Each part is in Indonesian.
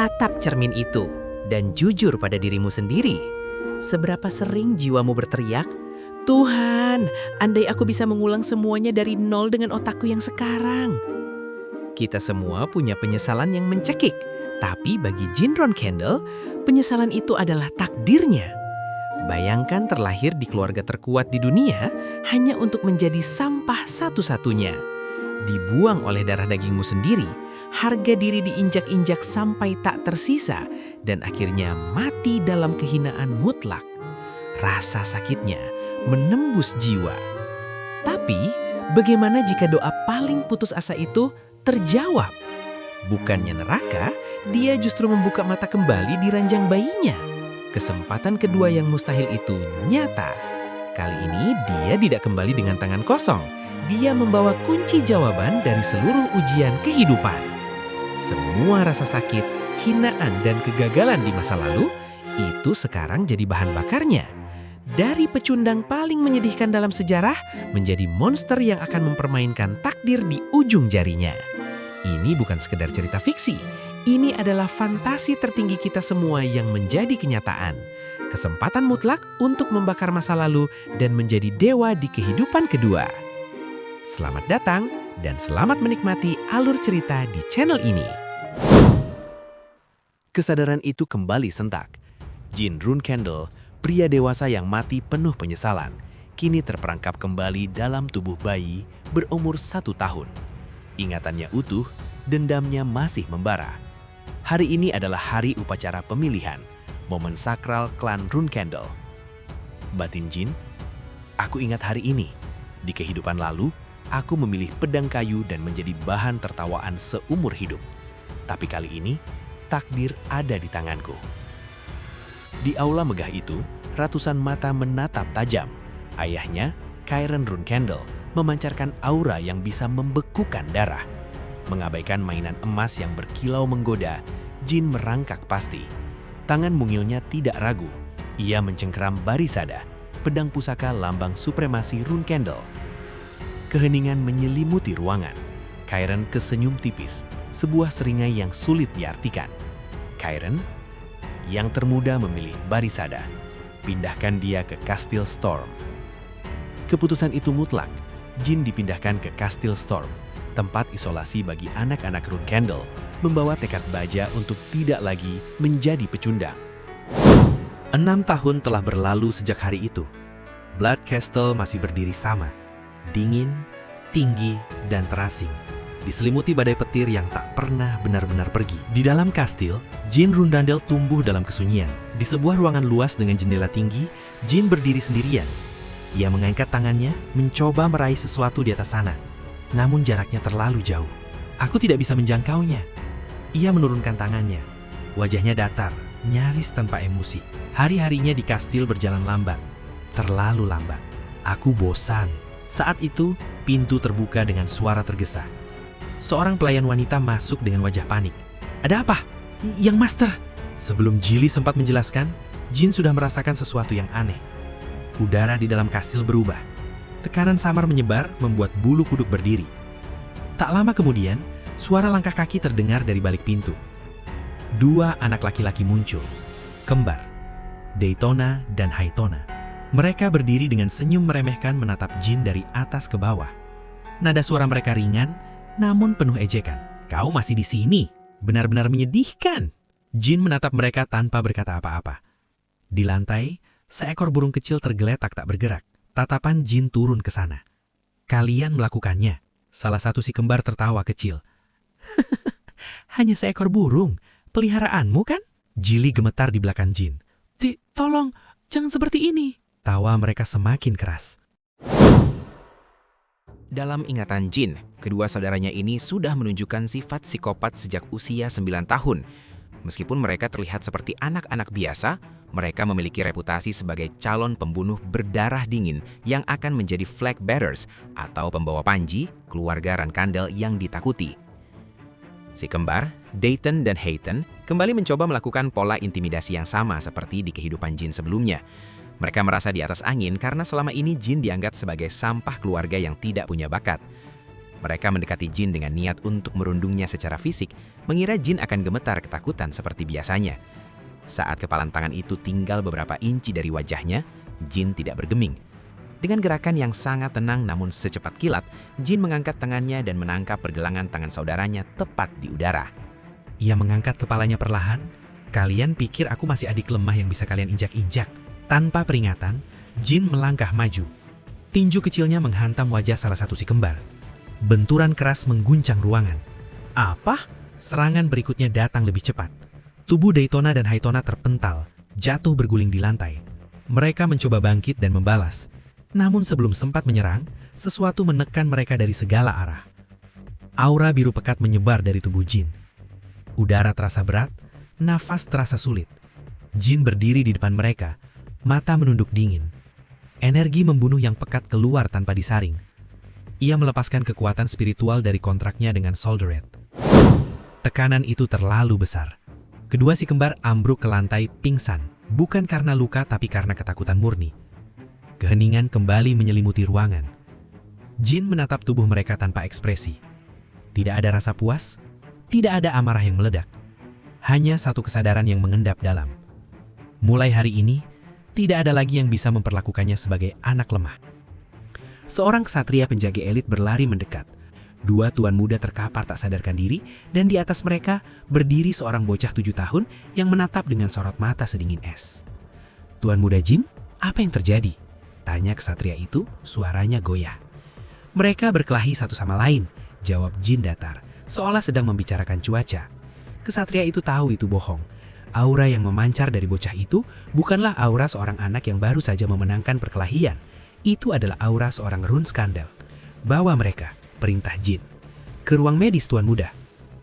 Tatap cermin itu dan jujur pada dirimu sendiri. Seberapa sering jiwamu berteriak, "Tuhan, andai aku bisa mengulang semuanya dari nol dengan otakku yang sekarang." Kita semua punya penyesalan yang mencekik, tapi bagi Jean Ron Kendall, penyesalan itu adalah takdirnya. Bayangkan terlahir di keluarga terkuat di dunia hanya untuk menjadi sampah satu-satunya. Dibuang oleh darah dagingmu sendiri, harga diri diinjak-injak sampai tak tersisa, dan akhirnya mati dalam kehinaan mutlak. Rasa sakitnya menembus jiwa. Tapi, bagaimana jika doa paling putus asa itu terjawab? Bukannya neraka, dia justru membuka mata kembali di ranjang bayinya. Kesempatan kedua yang mustahil itu nyata. Kali ini dia tidak kembali dengan tangan kosong. Dia membawa kunci jawaban dari seluruh ujian kehidupan. Semua rasa sakit, hinaan, dan kegagalan di masa lalu, itu sekarang jadi bahan bakarnya. Dari pecundang paling menyedihkan dalam sejarah, menjadi monster yang akan mempermainkan takdir di ujung jarinya. Ini bukan sekedar cerita fiksi, ini adalah fantasi tertinggi kita semua yang menjadi kenyataan. Kesempatan mutlak untuk membakar masa lalu dan menjadi dewa di kehidupan kedua. Selamat datang dan selamat menikmati alur cerita di channel ini. Kesadaran itu kembali sentak. Jean Ron Kendall, pria dewasa yang mati penuh penyesalan, kini terperangkap kembali dalam tubuh bayi berumur 1 tahun. Ingatannya utuh, dendamnya masih membara. Hari ini adalah hari upacara pemilihan, momen sakral klan Ron Kendall. Batin Jean, aku ingat hari ini. Di kehidupan lalu, aku memilih pedang kayu dan menjadi bahan tertawaan seumur hidup. Tapi kali ini, takdir ada di tanganku. Di aula megah itu, ratusan mata menatap tajam. Ayahnya, Kieran Ron Kendall, memancarkan aura yang bisa membekukan darah. Mengabaikan mainan emas yang berkilau menggoda, Jean merangkak pasti. Tangan mungilnya tidak ragu. Ia mencengkeram Barisada, pedang pusaka lambang supremasi Ron Kendall. Keheningan menyelimuti ruangan. Kieran kesenyum tipis, sebuah seringai yang sulit diartikan. Kieran, yang termuda memilih Barisada. Pindahkan dia ke Kastil Storm. Keputusan itu mutlak. Jean dipindahkan ke Kastil Storm, tempat isolasi bagi anak-anak Ron Kendall, membawa tekad baja untuk tidak lagi menjadi pecundang. 6 tahun telah berlalu sejak hari itu. Blood Castle masih berdiri sama, dingin, tinggi, dan terasing, diselimuti badai petir yang tak pernah benar-benar pergi. Di dalam kastil, Jean Rundandel tumbuh dalam kesunyian. Di sebuah ruangan luas dengan jendela tinggi, Jean berdiri sendirian. Ia mengangkat tangannya, mencoba meraih sesuatu di atas sana. Namun jaraknya terlalu jauh. Aku tidak bisa menjangkaunya. Ia menurunkan tangannya. Wajahnya datar, nyaris tanpa emosi. Hari-harinya di kastil berjalan lambat. Terlalu lambat. Aku bosan. Saat itu, pintu terbuka dengan suara tergesa. Seorang pelayan wanita masuk dengan wajah panik. "Ada apa? Yang Master?" Sebelum Jilly sempat menjelaskan, Jean sudah merasakan sesuatu yang aneh. Udara di dalam kastil berubah. Tekanan samar menyebar membuat bulu kuduk berdiri. Tak lama kemudian, suara langkah kaki terdengar dari balik pintu. 2 anak laki-laki muncul. Kembar. Daytona dan Haytona. Mereka berdiri dengan senyum meremehkan menatap Jean dari atas ke bawah. Nada suara mereka ringan, namun penuh ejekan. "Kau masih di sini? Benar-benar menyedihkan." Jean menatap mereka tanpa berkata apa-apa. Di lantai, seekor burung kecil tergeletak tak bergerak. Tatapan Jean turun ke sana. "Kalian melakukannya." Salah satu si kembar tertawa kecil. "Hanya seekor burung. Peliharaanmu kan?" Jilly gemetar di belakang Jean. Tolong, jangan seperti ini." Tawa mereka semakin keras. Dalam ingatan Jean, kedua saudaranya ini sudah menunjukkan sifat psikopat sejak usia 9 tahun. Meskipun mereka terlihat seperti anak-anak biasa, mereka memiliki reputasi sebagai calon pembunuh berdarah dingin yang akan menjadi flag bearers atau pembawa panji keluarga Ron Kendall yang ditakuti. Si kembar, Dayton dan Hayton, kembali mencoba melakukan pola intimidasi yang sama seperti di kehidupan Jean sebelumnya. Mereka merasa di atas angin karena selama ini Jean dianggap sebagai sampah keluarga yang tidak punya bakat. Mereka mendekati Jean dengan niat untuk merundungnya secara fisik, mengira Jin akan gemetar ketakutan seperti biasanya. Saat kepalan tangan itu tinggal beberapa inci dari wajahnya, Jin tidak bergeming. Dengan gerakan yang sangat tenang namun secepat kilat, Jin mengangkat tangannya dan menangkap pergelangan tangan saudaranya tepat di udara. Ia mengangkat kepalanya perlahan. Kalian pikir aku masih adik lemah yang bisa kalian injak-injak? Tanpa peringatan, Jin melangkah maju. Tinju kecilnya menghantam wajah salah satu si kembar. Benturan keras mengguncang ruangan. Apa? Serangan berikutnya datang lebih cepat. Tubuh Daytona dan Haytona terpental, jatuh berguling di lantai. Mereka mencoba bangkit dan membalas. Namun sebelum sempat menyerang, sesuatu menekan mereka dari segala arah. Aura biru pekat menyebar dari tubuh Jin. Udara terasa berat, nafas terasa sulit. Jin berdiri di depan mereka, mata menunduk dingin. Energi membunuh yang pekat keluar tanpa disaring. Ia melepaskan kekuatan spiritual dari kontraknya dengan Soldered. Tekanan itu terlalu besar. Kedua si kembar ambruk ke lantai pingsan, bukan karena luka tapi karena ketakutan murni. Keheningan kembali menyelimuti ruangan. Jin menatap tubuh mereka tanpa ekspresi. Tidak ada rasa puas, tidak ada amarah yang meledak. Hanya satu kesadaran yang mengendap dalam. Mulai hari ini, tidak ada lagi yang bisa memperlakukannya sebagai anak lemah. Seorang ksatria penjaga elit berlari mendekat. Dua tuan muda terkapar tak sadarkan diri, dan di atas mereka berdiri seorang bocah 7 tahun yang menatap dengan sorot mata sedingin es. Tuan muda Jin, apa yang terjadi? Tanya ksatria itu, suaranya goyah. Mereka berkelahi satu sama lain, jawab Jin datar, seolah sedang membicarakan cuaca. Ksatria itu tahu itu bohong. Aura yang memancar dari bocah itu bukanlah aura seorang anak yang baru saja memenangkan perkelahian. Itu adalah aura seorang Rune Skandal. Bawa mereka, perintah Jin. Ke ruang medis tuan muda.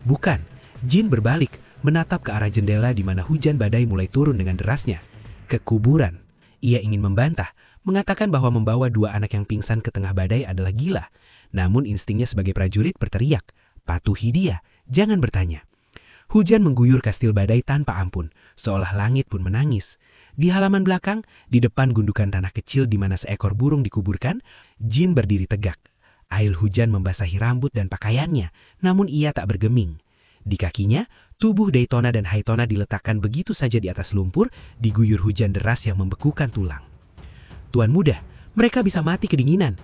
Bukan, Jin berbalik, menatap ke arah jendela di mana hujan badai mulai turun dengan derasnya. Ke kuburan. Ia ingin membantah, mengatakan bahwa membawa dua anak yang pingsan ke tengah badai adalah gila. Namun instingnya sebagai prajurit berteriak, patuhi dia, jangan bertanya. Hujan mengguyur kastil badai tanpa ampun, seolah langit pun menangis. Di halaman belakang, di depan gundukan tanah kecil di mana seekor burung dikuburkan, Jin berdiri tegak. Air hujan membasahi rambut dan pakaiannya, namun ia tak bergeming. Di kakinya, tubuh Daytona dan Haytona diletakkan begitu saja di atas lumpur, diguyur hujan deras yang membekukan tulang. Tuan muda, mereka bisa mati kedinginan.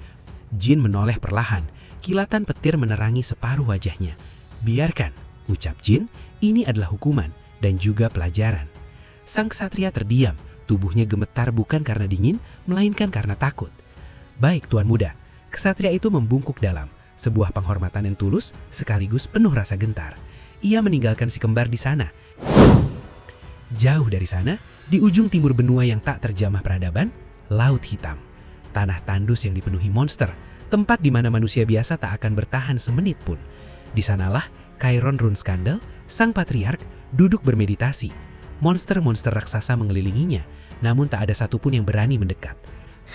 Jin menoleh perlahan, kilatan petir menerangi separuh wajahnya. Biarkan, ucap Jin, ini adalah hukuman dan juga pelajaran. Sang ksatria terdiam, tubuhnya gemetar bukan karena dingin, melainkan karena takut. Baik tuan muda, ksatria itu membungkuk dalam, sebuah penghormatan yang tulus sekaligus penuh rasa gentar. Ia meninggalkan si kembar di sana. Jauh dari sana, di ujung timur benua yang tak terjamah peradaban, laut hitam. Tanah tandus yang dipenuhi monster, tempat di mana manusia biasa tak akan bertahan semenit pun. Di sanalah Chiron Rune Skandal, sang patriark, duduk bermeditasi. Monster-monster raksasa mengelilinginya, namun tak ada satupun yang berani mendekat.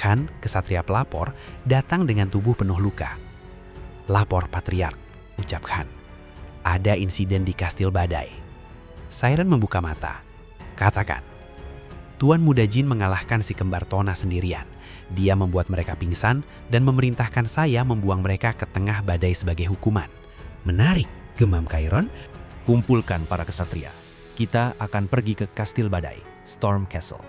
Han, ksatria pelapor, datang dengan tubuh penuh luka. Lapor patriark, ucap Han. Ada insiden di kastil badai. Siren membuka mata. Katakan. Tuan muda Jin mengalahkan si kembar Tona sendirian. Dia membuat mereka pingsan dan memerintahkan saya membuang mereka ke tengah badai sebagai hukuman. Menarik, gemam Chiron. Kumpulkan para ksatria. Kita akan pergi ke kastil badai, Storm Castle.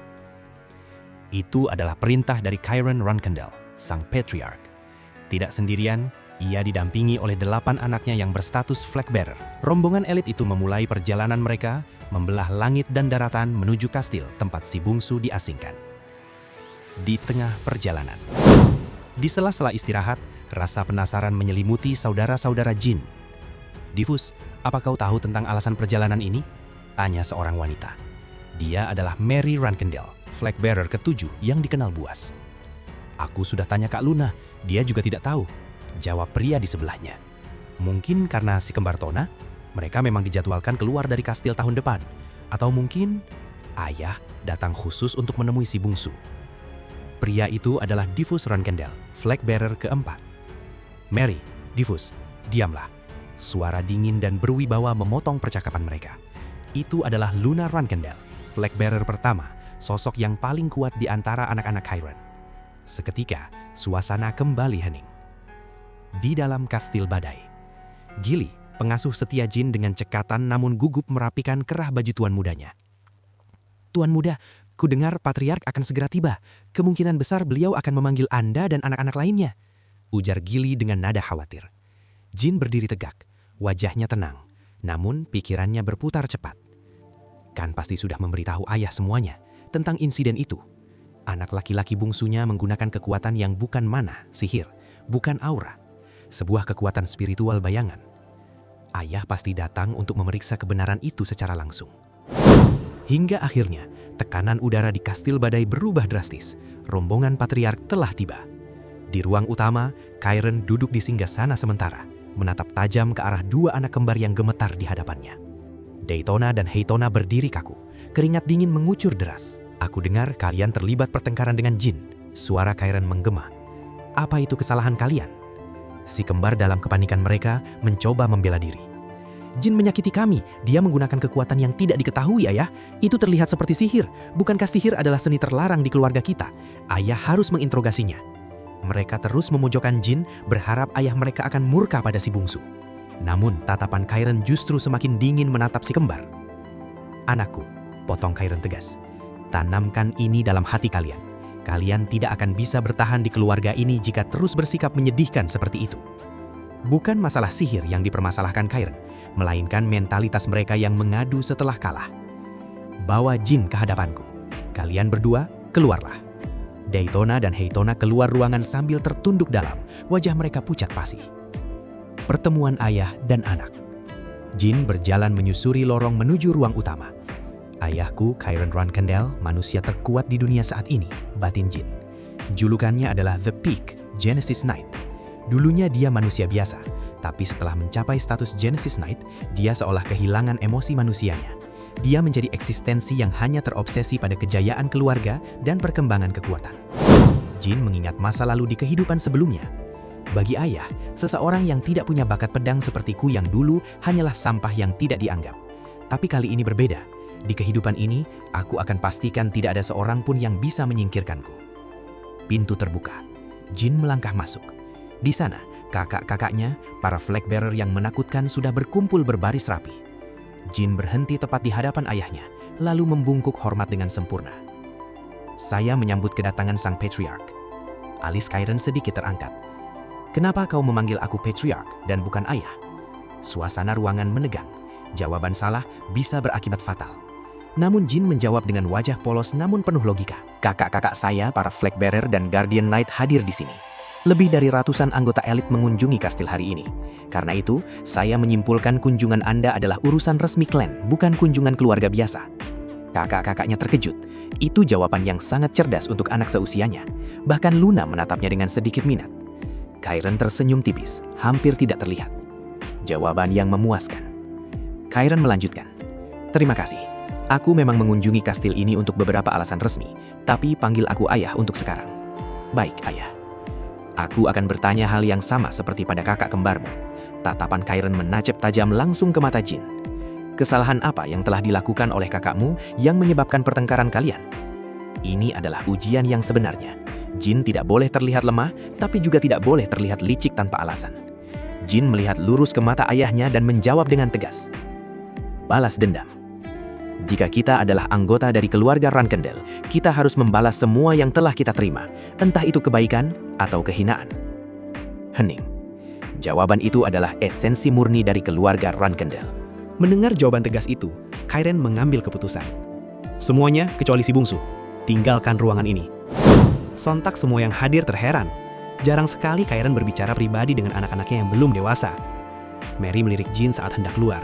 Itu adalah perintah dari Chiron Runkendal, sang patriark. Tidak sendirian, ia didampingi oleh 8 anaknya yang berstatus flag bearer. Rombongan elit itu memulai perjalanan mereka, membelah langit dan daratan menuju kastil tempat si bungsu diasingkan. Di tengah perjalanan, di sela-sela istirahat, rasa penasaran menyelimuti saudara-saudara Jin. Diffus, apa kau tahu tentang alasan perjalanan ini? Tanya seorang wanita. Dia adalah Mary Runkendal, flag bearer ke-7 yang dikenal buas. Aku sudah tanya Kak Luna, dia juga tidak tahu. Jawab pria di sebelahnya. Mungkin karena si kembar Tona, mereka memang dijadwalkan keluar dari kastil tahun depan. Atau mungkin ayah datang khusus untuk menemui si bungsu. Pria itu adalah Diffus Runkendal, flag bearer ke-4. Mary, Diffus, diamlah. Suara dingin dan berwibawa memotong percakapan mereka. Itu adalah Luna Runkendal, flag bearer pertama, sosok yang paling kuat di antara anak-anak Chiron. Seketika, suasana kembali hening. Di dalam kastil badai, Gili, pengasuh setia Jin dengan cekatan namun gugup merapikan kerah baju tuan mudanya. "Tuan muda, ku dengar Patriark akan segera tiba. Kemungkinan besar beliau akan memanggil Anda dan anak-anak lainnya," ujar Gili dengan nada khawatir. Jin berdiri tegak, wajahnya tenang, namun pikirannya berputar cepat. Kan pasti sudah memberitahu ayah semuanya tentang insiden itu. Anak laki-laki bungsunya menggunakan kekuatan yang bukan mana, sihir, bukan aura. Sebuah kekuatan spiritual bayangan. Ayah pasti datang untuk memeriksa kebenaran itu secara langsung. Hingga akhirnya, tekanan udara di Kastil Badai berubah drastis. Rombongan Patriark telah tiba. Di ruang utama, Chiron duduk di singgasana sementara, menatap tajam ke arah dua anak kembar yang gemetar di hadapannya. Daytona dan Heitona berdiri kaku, keringat dingin mengucur deras. "Aku dengar kalian terlibat pertengkaran dengan Jin," suara Chiron menggema. "Apa itu kesalahan kalian?" Si kembar dalam kepanikan mereka mencoba membela diri. "Jin menyakiti kami, dia menggunakan kekuatan yang tidak diketahui, Ayah. Itu terlihat seperti sihir. Bukankah sihir adalah seni terlarang di keluarga kita? Ayah harus menginterogasinya." Mereka terus memojokkan Jin, berharap ayah mereka akan murka pada si bungsu. Namun tatapan Chiron justru semakin dingin menatap si kembar. "Anakku," potong Chiron tegas, "tanamkan ini dalam hati kalian. Kalian tidak akan bisa bertahan di keluarga ini jika terus bersikap menyedihkan seperti itu." Bukan masalah sihir yang dipermasalahkan Chiron, melainkan mentalitas mereka yang mengadu setelah kalah. "Bawa Jin ke hadapanku. Kalian berdua, keluarlah." Daytona dan Heitona keluar ruangan sambil tertunduk dalam, wajah mereka pucat pasi. Pertemuan ayah dan anak. Jin berjalan menyusuri lorong menuju ruang utama. "Ayahku, Chiron Ronkendel, manusia terkuat di dunia saat ini," batin Jin. Julukannya adalah The Peak, Genesis Knight. Dulunya dia manusia biasa, tapi setelah mencapai status Genesis Knight, dia seolah kehilangan emosi manusianya. Dia menjadi eksistensi yang hanya terobsesi pada kejayaan keluarga dan perkembangan kekuatan. Jin mengingat masa lalu di kehidupan sebelumnya. Bagi ayah, seseorang yang tidak punya bakat pedang sepertiku yang dulu hanyalah sampah yang tidak dianggap. Tapi kali ini berbeda. Di kehidupan ini, aku akan pastikan tidak ada seorang pun yang bisa menyingkirkanku. Pintu terbuka. Jin melangkah masuk. Di sana, kakak-kakaknya, para flag bearer yang menakutkan sudah berkumpul berbaris rapi. Jin berhenti tepat di hadapan ayahnya, lalu membungkuk hormat dengan sempurna. "Saya menyambut kedatangan sang Patriark." Alis Chiron sedikit terangkat. "Kenapa kau memanggil aku Patriark dan bukan ayah?" Suasana ruangan menegang. Jawaban salah bisa berakibat fatal. Namun Jin menjawab dengan wajah polos namun penuh logika. "Kakak-kakak saya, para flag bearer dan Guardian Knight hadir di sini. Lebih dari ratusan anggota elit mengunjungi kastil hari ini. Karena itu, saya menyimpulkan kunjungan Anda adalah urusan resmi klan, bukan kunjungan keluarga biasa." Kakak-kakaknya terkejut. Itu jawaban yang sangat cerdas untuk anak seusianya. Bahkan Luna menatapnya dengan sedikit minat. Chiron tersenyum tipis, hampir tidak terlihat. Jawaban yang memuaskan. Chiron melanjutkan, "Terima kasih. Aku memang mengunjungi kastil ini untuk beberapa alasan resmi, tapi panggil aku ayah untuk sekarang." "Baik, ayah. Aku akan bertanya hal yang sama seperti pada kakak kembarmu." Tatapan Chiron menancap tajam langsung ke mata Jin. "Kesalahan apa yang telah dilakukan oleh kakakmu yang menyebabkan pertengkaran kalian?" Ini adalah ujian yang sebenarnya. Jin tidak boleh terlihat lemah, tapi juga tidak boleh terlihat licik tanpa alasan. Jin melihat lurus ke mata ayahnya dan menjawab dengan tegas, "Balas dendam. Jika kita adalah anggota dari keluarga Ronkendel, kita harus membalas semua yang telah kita terima, entah itu kebaikan atau kehinaan." Hening. Jawaban itu adalah esensi murni dari keluarga Ronkendel. Mendengar jawaban tegas itu, Chiron mengambil keputusan. "Semuanya kecuali si bungsu, tinggalkan ruangan ini." Sontak semua yang hadir terheran. Jarang sekali Chiron berbicara pribadi dengan anak-anaknya yang belum dewasa. Mary melirik Jin saat hendak keluar.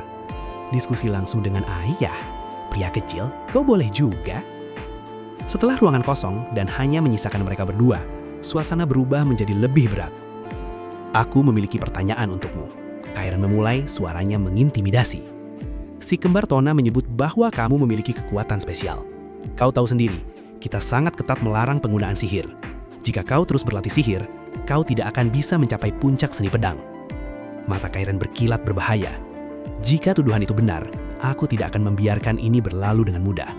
"Diskusi langsung dengan ayah? Pria kecil, kau boleh juga." Setelah ruangan kosong dan hanya menyisakan mereka berdua, suasana berubah menjadi lebih berat. "Aku memiliki pertanyaan untukmu." Chiron memulai, suaranya mengintimidasi. Si kembar Tona menyebut bahwa kamu memiliki kekuatan spesial. Kau tahu sendiri, kita sangat ketat melarang penggunaan sihir. Jika kau terus berlatih sihir, kau tidak akan bisa mencapai puncak seni pedang. Mata Chiron berkilat berbahaya. Jika tuduhan itu benar, aku tidak akan membiarkan ini berlalu dengan mudah.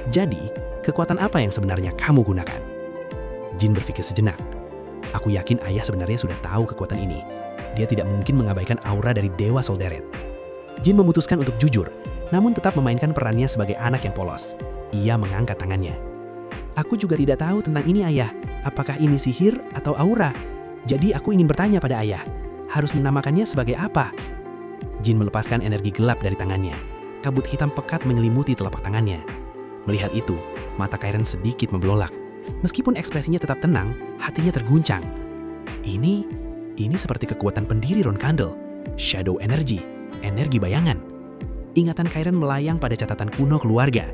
Jadi, kekuatan apa yang sebenarnya kamu gunakan? Jin berpikir sejenak. Aku yakin ayah sebenarnya sudah tahu kekuatan ini. Dia tidak mungkin mengabaikan aura dari Dewa Solderet. Jin memutuskan untuk jujur, namun tetap memainkan perannya sebagai anak yang polos. Ia mengangkat tangannya. Aku juga tidak tahu tentang ini, Ayah. Apakah ini sihir atau aura? Jadi aku ingin bertanya pada Ayah. Harus menamakannya sebagai apa? Jin melepaskan energi gelap dari tangannya. Kabut hitam pekat menyelimuti telapak tangannya. Melihat itu, mata Kairen sedikit membelolak. Meskipun ekspresinya tetap tenang, hatinya terguncang. Ini seperti kekuatan pendiri Rune Kandel. Shadow Energy, energi bayangan. Ingatan Kairen melayang pada catatan kuno keluarga.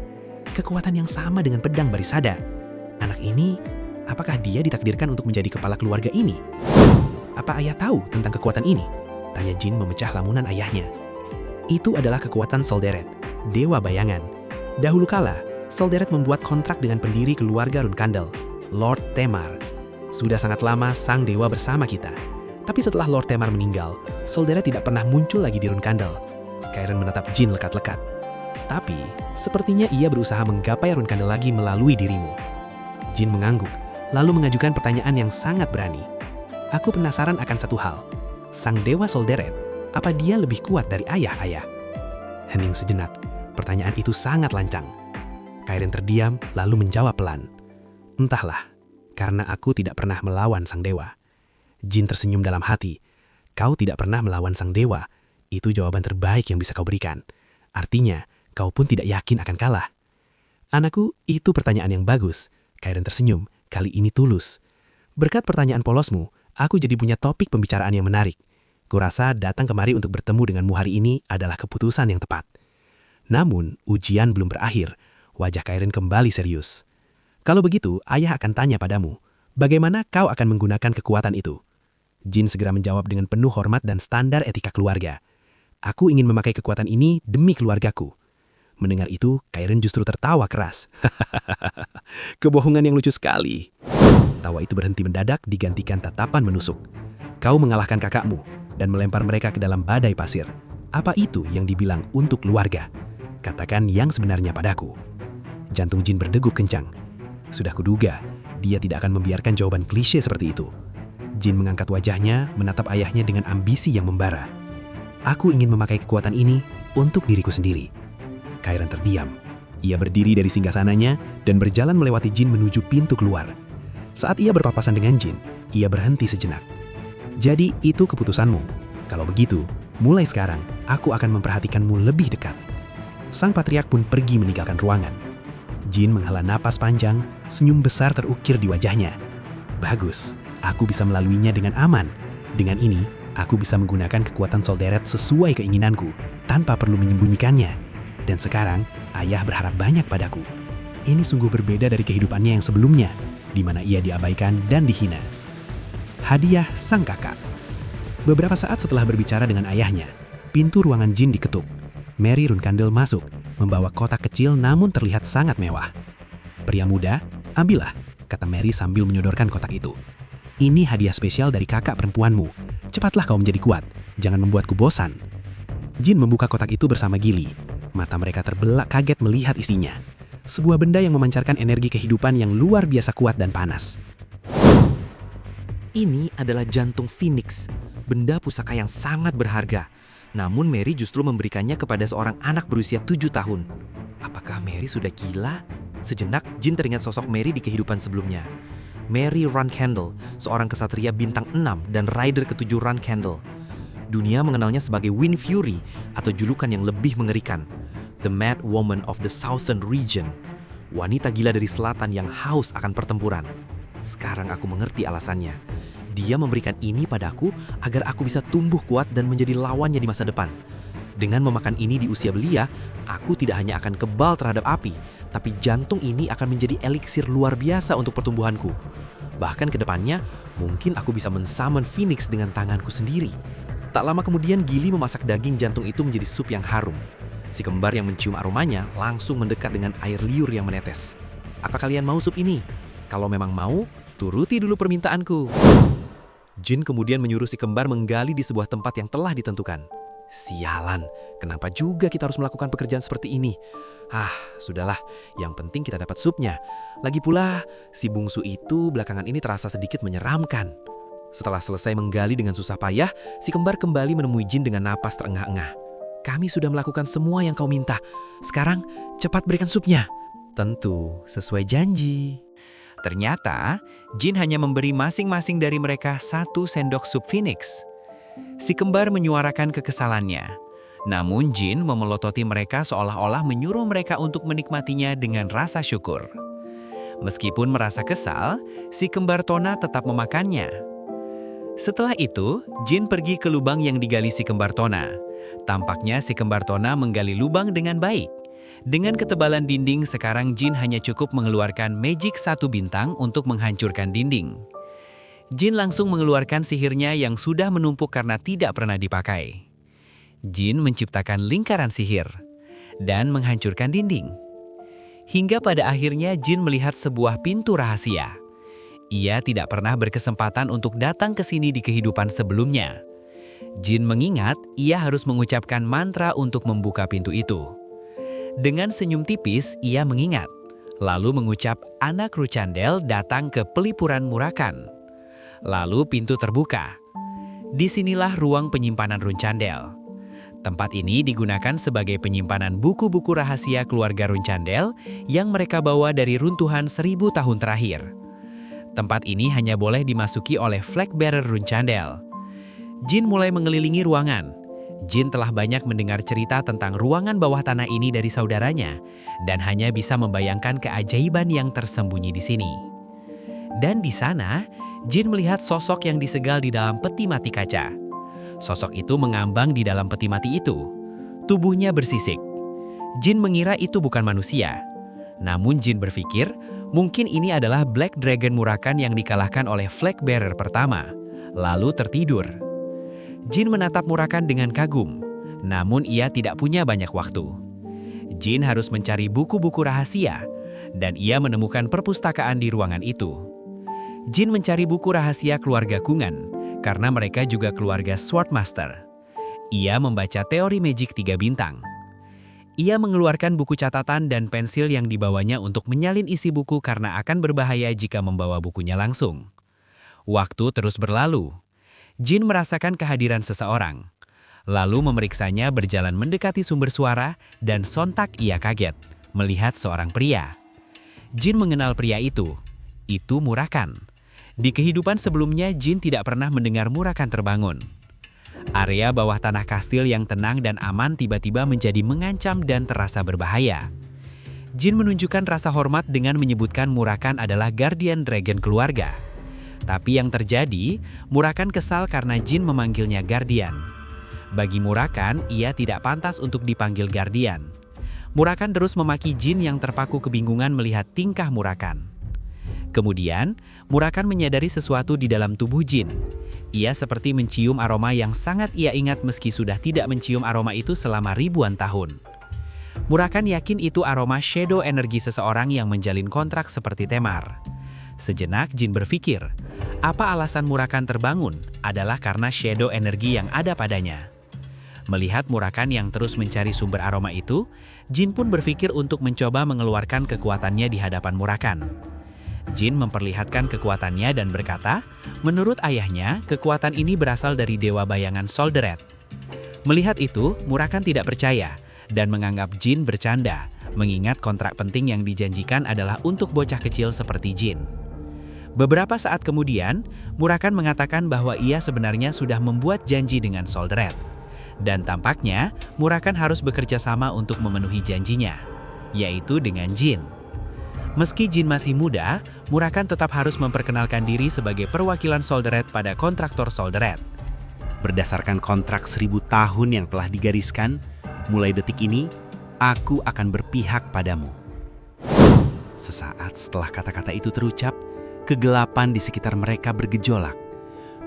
Kekuatan yang sama dengan pedang Barisada. Anak ini, apakah dia ditakdirkan untuk menjadi kepala keluarga ini? Apa Ayah tahu tentang kekuatan ini? Tanya Jin memecah lamunan ayahnya. Itu adalah kekuatan Solderet, Dewa Bayangan. Dahulu kala, Solderet membuat kontrak dengan pendiri keluarga Rune Kandel, Lord Temar. Sudah sangat lama sang dewa bersama kita. Tapi setelah Lord Temar meninggal, Solderet tidak pernah muncul lagi di Rune Kandel. Kairen menatap Jin lekat-lekat. Tapi, sepertinya ia berusaha menggapai Rune Kandel lagi melalui dirimu. Jin mengangguk, lalu mengajukan pertanyaan yang sangat berani. Aku penasaran akan satu hal. Sang Dewa Solderet, apa dia lebih kuat dari ayah-ayah? Hening sejenak, pertanyaan itu sangat lancang. Kairen terdiam, lalu menjawab pelan. Entahlah, karena aku tidak pernah melawan sang dewa. Jin tersenyum dalam hati. Kau tidak pernah melawan sang dewa. Itu jawaban terbaik yang bisa kau berikan. Artinya, kau pun tidak yakin akan kalah. Anakku, itu pertanyaan yang bagus. Kairen tersenyum, kali ini tulus. Berkat pertanyaan polosmu, aku jadi punya topik pembicaraan yang menarik. Kurasa datang kemari untuk bertemu denganmu hari ini adalah keputusan yang tepat. Namun, ujian belum berakhir. Wajah Kairen kembali serius. Kalau begitu, ayah akan tanya padamu, bagaimana kau akan menggunakan kekuatan itu? Jin segera menjawab dengan penuh hormat dan standar etika keluarga. Aku ingin memakai kekuatan ini demi keluargaku. Mendengar itu, Kairen justru tertawa keras. Kebohongan yang lucu sekali. Tawa itu berhenti mendadak digantikan tatapan menusuk. Kau mengalahkan kakakmu dan melempar mereka ke dalam badai pasir. Apa itu yang dibilang untuk keluarga? Katakan yang sebenarnya padaku. Jantung Jin berdegup kencang. Sudah kuduga, dia tidak akan membiarkan jawaban klise seperti itu. Jin mengangkat wajahnya, menatap ayahnya dengan ambisi yang membara. Aku ingin memakai kekuatan ini untuk diriku sendiri. Kairen terdiam. Ia berdiri dari singgasananya dan berjalan melewati Jin menuju pintu keluar. Saat ia berpapasan dengan Jin, ia berhenti sejenak. Jadi itu keputusanmu. Kalau begitu, mulai sekarang aku akan memperhatikanmu lebih dekat. Sang patriark pun pergi meninggalkan ruangan. Jin menghela napas panjang, senyum besar terukir di wajahnya. Bagus, aku bisa melaluinya dengan aman. Dengan ini, aku bisa menggunakan kekuatan Solderet sesuai keinginanku, tanpa perlu menyembunyikannya. Dan sekarang, ayah berharap banyak padaku. Ini sungguh berbeda dari kehidupannya yang sebelumnya, di mana ia diabaikan dan dihina. Hadiah sang kakak. Beberapa saat setelah berbicara dengan ayahnya, pintu ruangan Jin diketuk. Mary Rune Kandel masuk, membawa kotak kecil namun terlihat sangat mewah. Pria muda, ambillah, kata Mary sambil menyodorkan kotak itu. Ini hadiah spesial dari kakak perempuanmu. Cepatlah kau menjadi kuat, jangan membuatku bosan. Jin membuka kotak itu bersama Gili. Mata mereka terbelak kaget melihat isinya. Sebuah benda yang memancarkan energi kehidupan yang luar biasa kuat dan panas. Ini adalah jantung Phoenix, benda pusaka yang sangat berharga. Namun Mary justru memberikannya kepada seorang anak berusia 7 tahun. Apakah Mary sudah gila? Sejenak, Jin teringat sosok Mary di kehidupan sebelumnya. Mary Rune Kandel, seorang kesatria bintang 6 dan rider ke-7 Rune Kandel. Dunia mengenalnya sebagai Wind Fury atau julukan yang lebih mengerikan. The Mad Woman of the Southern Region. Wanita gila dari selatan yang haus akan pertempuran. Sekarang aku mengerti alasannya. Dia memberikan ini padaku agar aku bisa tumbuh kuat dan menjadi lawannya di masa depan. Dengan memakan ini di usia belia, aku tidak hanya akan kebal terhadap api, tapi jantung ini akan menjadi eliksir luar biasa untuk pertumbuhanku. Bahkan ke depannya, mungkin aku bisa men-summon Phoenix dengan tanganku sendiri. Tak lama kemudian Gili memasak daging jantung itu menjadi sup yang harum. Si kembar yang mencium aromanya langsung mendekat dengan air liur yang menetes. Apa kalian mau sup ini? Kalau memang mau, turuti dulu permintaanku. Jin kemudian menyuruh si kembar menggali di sebuah tempat yang telah ditentukan. Sialan, kenapa juga kita harus melakukan pekerjaan seperti ini? Sudahlah, yang penting kita dapat supnya. Lagi pula, si bungsu itu belakangan ini terasa sedikit menyeramkan. Setelah selesai menggali dengan susah payah, si kembar kembali menemui Jin dengan napas terengah-engah. "Kami sudah melakukan semua yang kau minta. Sekarang, cepat berikan supnya." "Tentu, sesuai janji." Ternyata, Jin hanya memberi masing-masing dari mereka 1 sendok sup phoenix. Si kembar menyuarakan kekesalannya. Namun Jin memelototi mereka seolah-olah menyuruh mereka untuk menikmatinya dengan rasa syukur. Meskipun merasa kesal, si kembar Tona tetap memakannya. Setelah itu, Jin pergi ke lubang yang digali si kembar Tona. Tampaknya si kembar Tona menggali lubang dengan baik. Dengan ketebalan dinding, sekarang Jin hanya cukup mengeluarkan magic 1 bintang untuk menghancurkan dinding. Jin langsung mengeluarkan sihirnya yang sudah menumpuk karena tidak pernah dipakai. Jin menciptakan lingkaran sihir dan menghancurkan dinding. Hingga pada akhirnya Jin melihat sebuah pintu rahasia. Ia tidak pernah berkesempatan untuk datang ke sini di kehidupan sebelumnya. Jin mengingat ia harus mengucapkan mantra untuk membuka pintu itu. Dengan senyum tipis, ia mengingat, lalu mengucap anak Ruchandel datang ke pelipuran Murakan. Lalu pintu terbuka. Disinilah ruang penyimpanan Runchandel. Tempat ini digunakan sebagai penyimpanan buku-buku rahasia keluarga Runchandel yang mereka bawa dari runtuhan 1000 tahun terakhir. Tempat ini hanya boleh dimasuki oleh flag bearer Runchandel. Jin mulai mengelilingi ruangan. Jin telah banyak mendengar cerita tentang ruangan bawah tanah ini dari saudaranya dan hanya bisa membayangkan keajaiban yang tersembunyi di sini. Dan di sana, Jin melihat sosok yang disegal di dalam peti mati kaca. Sosok itu mengambang di dalam peti mati itu. Tubuhnya bersisik. Jin mengira itu bukan manusia. Namun Jin berpikir, mungkin ini adalah Black Dragon Murakan yang dikalahkan oleh flag bearer pertama, lalu tertidur. Jin menatap Murakan dengan kagum, namun ia tidak punya banyak waktu. Jin harus mencari buku-buku rahasia, dan ia menemukan perpustakaan di ruangan itu. Jin mencari buku rahasia keluarga Kungan, karena mereka juga keluarga Swordmaster. Ia membaca teori magic 3 bintang. Ia mengeluarkan buku catatan dan pensil yang dibawanya untuk menyalin isi buku karena akan berbahaya jika membawa bukunya langsung. Waktu terus berlalu. Jin merasakan kehadiran seseorang. Lalu memeriksanya berjalan mendekati sumber suara dan sontak ia kaget melihat seorang pria. Jin mengenal pria itu. Itu Murakan. Di kehidupan sebelumnya Jin tidak pernah mendengar Murakan terbangun. Area bawah tanah kastil yang tenang dan aman tiba-tiba menjadi mengancam dan terasa berbahaya. Jin menunjukkan rasa hormat dengan menyebutkan Murakan adalah Guardian Dragon keluarga. Tapi yang terjadi, Murakan kesal karena Jin memanggilnya Guardian. Bagi Murakan, ia tidak pantas untuk dipanggil Guardian. Murakan terus memaki Jin yang terpaku kebingungan melihat tingkah Murakan. Kemudian, Murakan menyadari sesuatu di dalam tubuh Jin. Ia seperti mencium aroma yang sangat ia ingat meski sudah tidak mencium aroma itu selama ribuan tahun. Murakan yakin itu aroma shadow energi seseorang yang menjalin kontrak seperti Temar. Sejenak Jin berpikir, apa alasan Murakan terbangun adalah karena shadow energi yang ada padanya. Melihat Murakan yang terus mencari sumber aroma itu, Jin pun berpikir untuk mencoba mengeluarkan kekuatannya di hadapan Murakan. Jin memperlihatkan kekuatannya dan berkata, menurut ayahnya, kekuatan ini berasal dari dewa bayangan Solderet. Melihat itu, Murakan tidak percaya dan menganggap Jin bercanda, mengingat kontrak penting yang dijanjikan adalah untuk bocah kecil seperti Jin. Beberapa saat kemudian, Murakan mengatakan bahwa ia sebenarnya sudah membuat janji dengan Solderet. Dan tampaknya, Murakan harus bekerja sama untuk memenuhi janjinya, yaitu dengan Jin. Meski Jin masih muda, Murakan tetap harus memperkenalkan diri sebagai perwakilan Solderet pada kontraktor Solderet. Berdasarkan kontrak 1000 tahun yang telah digariskan, mulai detik ini, aku akan berpihak padamu. Sesaat setelah kata-kata itu terucap, kegelapan di sekitar mereka bergejolak.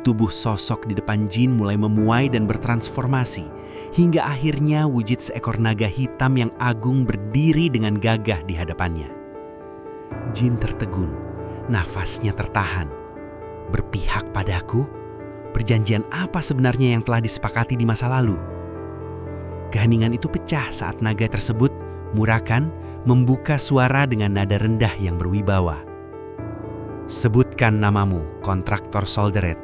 Tubuh sosok di depan Jin mulai memuai dan bertransformasi, hingga akhirnya wujud seekor naga hitam yang agung berdiri dengan gagah di hadapannya. Jin tertegun, nafasnya tertahan. Berpihak padaku? Perjanjian apa sebenarnya yang telah disepakati di masa lalu? Keheningan itu pecah saat naga tersebut, Murakan, membuka suara dengan nada rendah yang berwibawa. Sebutkan namamu, kontraktor Solderet.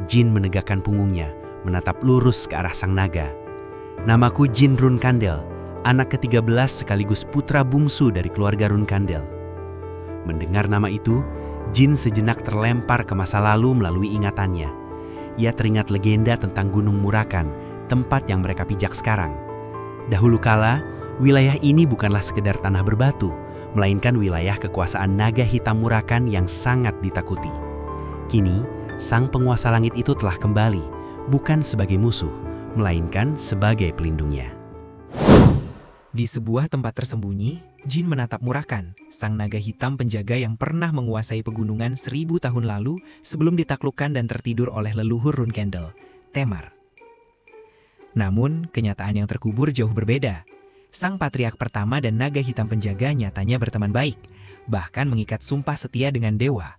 Jin menegakkan punggungnya, menatap lurus ke arah sang naga. Namaku Jin Runkandel, anak ke-13 sekaligus putra bungsu dari keluarga Runkandel. Mendengar nama itu, Jin sejenak terlempar ke masa lalu melalui ingatannya. Ia teringat legenda tentang Gunung Murakan, tempat yang mereka pijak sekarang. Dahulu kala, wilayah ini bukanlah sekedar tanah berbatu, melainkan wilayah kekuasaan naga hitam Murakan yang sangat ditakuti. Kini, sang penguasa langit itu telah kembali, bukan sebagai musuh, melainkan sebagai pelindungnya. Di sebuah tempat tersembunyi, Jin menatap Murakan, sang naga hitam penjaga yang pernah menguasai pegunungan 1000 tahun lalu sebelum ditaklukkan dan tertidur oleh leluhur Runkandel, Temar. Namun, kenyataan yang terkubur jauh berbeda. Sang patriark pertama dan naga hitam penjaga nyatanya berteman baik, bahkan mengikat sumpah setia dengan dewa.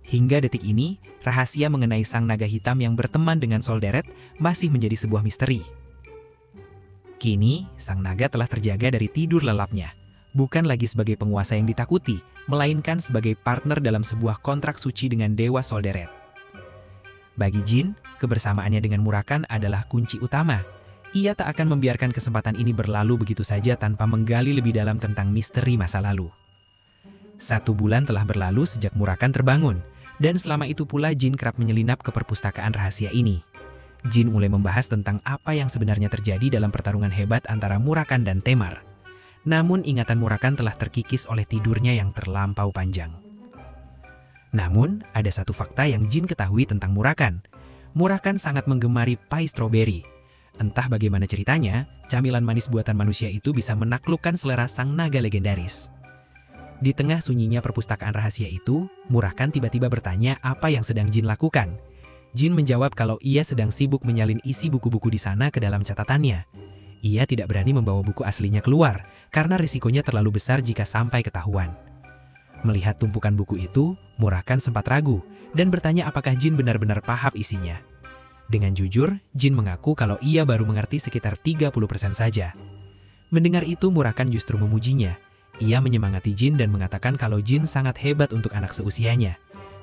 Hingga detik ini, rahasia mengenai sang naga hitam yang berteman dengan Solderet masih menjadi sebuah misteri. Kini, sang naga telah terjaga dari tidur lelapnya, bukan lagi sebagai penguasa yang ditakuti, melainkan sebagai partner dalam sebuah kontrak suci dengan dewa Solderet. Bagi Jin, kebersamaannya dengan Murakan adalah kunci utama. Ia tak akan membiarkan kesempatan ini berlalu begitu saja tanpa menggali lebih dalam tentang misteri masa lalu. 1 bulan telah berlalu sejak Murakan terbangun, dan selama itu pula Jin kerap menyelinap ke perpustakaan rahasia ini. Jin mulai membahas tentang apa yang sebenarnya terjadi dalam pertarungan hebat antara Murakan dan Temar. Namun ingatan Murakan telah terkikis oleh tidurnya yang terlampau panjang. Namun, ada satu fakta yang Jin ketahui tentang Murakan. Murakan sangat menggemari pai stroberi. Entah bagaimana ceritanya, camilan manis buatan manusia itu bisa menaklukkan selera sang naga legendaris. Di tengah sunyinya perpustakaan rahasia itu, Murakan tiba-tiba bertanya apa yang sedang Jin lakukan. Jin menjawab kalau ia sedang sibuk menyalin isi buku-buku di sana ke dalam catatannya. Ia tidak berani membawa buku aslinya keluar, karena risikonya terlalu besar jika sampai ketahuan. Melihat tumpukan buku itu, Murakan sempat ragu, dan bertanya apakah Jin benar-benar paham isinya. Dengan jujur, Jin mengaku kalau ia baru mengerti sekitar 30% saja. Mendengar itu, Murakan justru memujinya. Ia menyemangati Jin dan mengatakan kalau Jin sangat hebat untuk anak seusianya.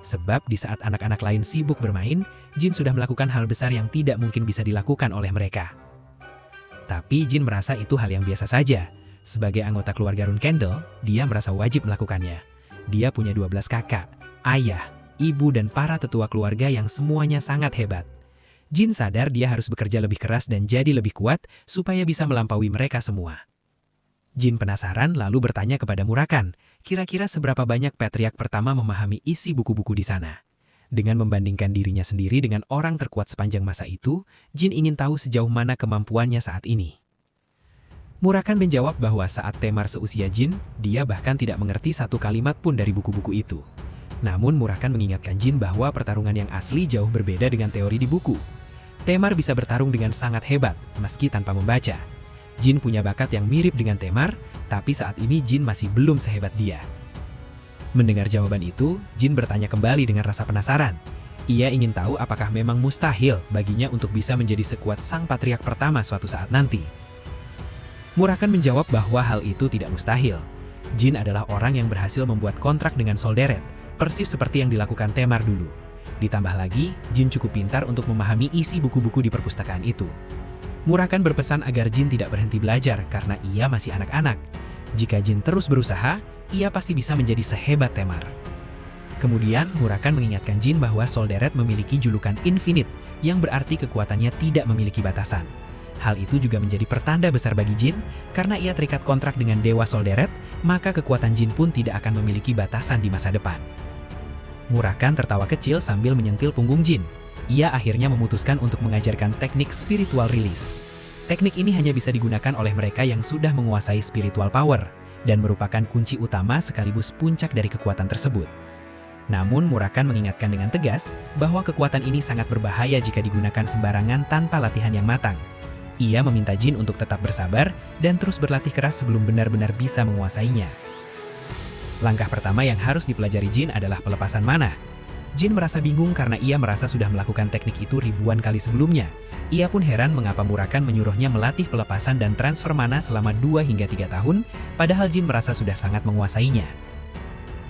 Sebab di saat anak-anak lain sibuk bermain, Jin sudah melakukan hal besar yang tidak mungkin bisa dilakukan oleh mereka. Tapi Jin merasa itu hal yang biasa saja. Sebagai anggota keluarga Runkandel, dia merasa wajib melakukannya. Dia punya 12 kakak, ayah, ibu dan para tetua keluarga yang semuanya sangat hebat. Jin sadar dia harus bekerja lebih keras dan jadi lebih kuat supaya bisa melampaui mereka semua. Jin penasaran lalu bertanya kepada Murakan, kira-kira seberapa banyak patriark pertama memahami isi buku-buku di sana. Dengan membandingkan dirinya sendiri dengan orang terkuat sepanjang masa itu, Jin ingin tahu sejauh mana kemampuannya saat ini. Murakan menjawab bahwa saat Temar seusia Jin, dia bahkan tidak mengerti satu kalimat pun dari buku-buku itu. Namun Murakan mengingatkan Jin bahwa pertarungan yang asli jauh berbeda dengan teori di buku. Temar bisa bertarung dengan sangat hebat, meski tanpa membaca. Jin punya bakat yang mirip dengan Temar, tapi saat ini Jin masih belum sehebat dia. Mendengar jawaban itu, Jin bertanya kembali dengan rasa penasaran. Ia ingin tahu apakah memang mustahil baginya untuk bisa menjadi sekuat sang patriark pertama suatu saat nanti. Murakan menjawab bahwa hal itu tidak mustahil. Jin adalah orang yang berhasil membuat kontrak dengan Solderet, persis seperti yang dilakukan Temar dulu. Ditambah lagi, Jin cukup pintar untuk memahami isi buku-buku di perpustakaan itu. Murakan berpesan agar Jin tidak berhenti belajar karena ia masih anak-anak. Jika Jin terus berusaha, ia pasti bisa menjadi sehebat Temar. Kemudian, Murakan mengingatkan Jin bahwa Solderet memiliki julukan Infinite, yang berarti kekuatannya tidak memiliki batasan. Hal itu juga menjadi pertanda besar bagi Jin, karena ia terikat kontrak dengan Dewa Solderet, maka kekuatan Jin pun tidak akan memiliki batasan di masa depan. Murakan tertawa kecil sambil menyentil punggung Jin. Ia akhirnya memutuskan untuk mengajarkan teknik spiritual release. Teknik ini hanya bisa digunakan oleh mereka yang sudah menguasai spiritual power, dan merupakan kunci utama sekaligus puncak dari kekuatan tersebut. Namun Murakan mengingatkan dengan tegas bahwa kekuatan ini sangat berbahaya jika digunakan sembarangan tanpa latihan yang matang. Ia meminta Jin untuk tetap bersabar dan terus berlatih keras sebelum benar-benar bisa menguasainya. Langkah pertama yang harus dipelajari Jin adalah pelepasan mana. Jin merasa bingung karena ia merasa sudah melakukan teknik itu ribuan kali sebelumnya. Ia pun heran mengapa Murakan menyuruhnya melatih pelepasan dan transfer mana selama 2 hingga 3 tahun, padahal Jin merasa sudah sangat menguasainya.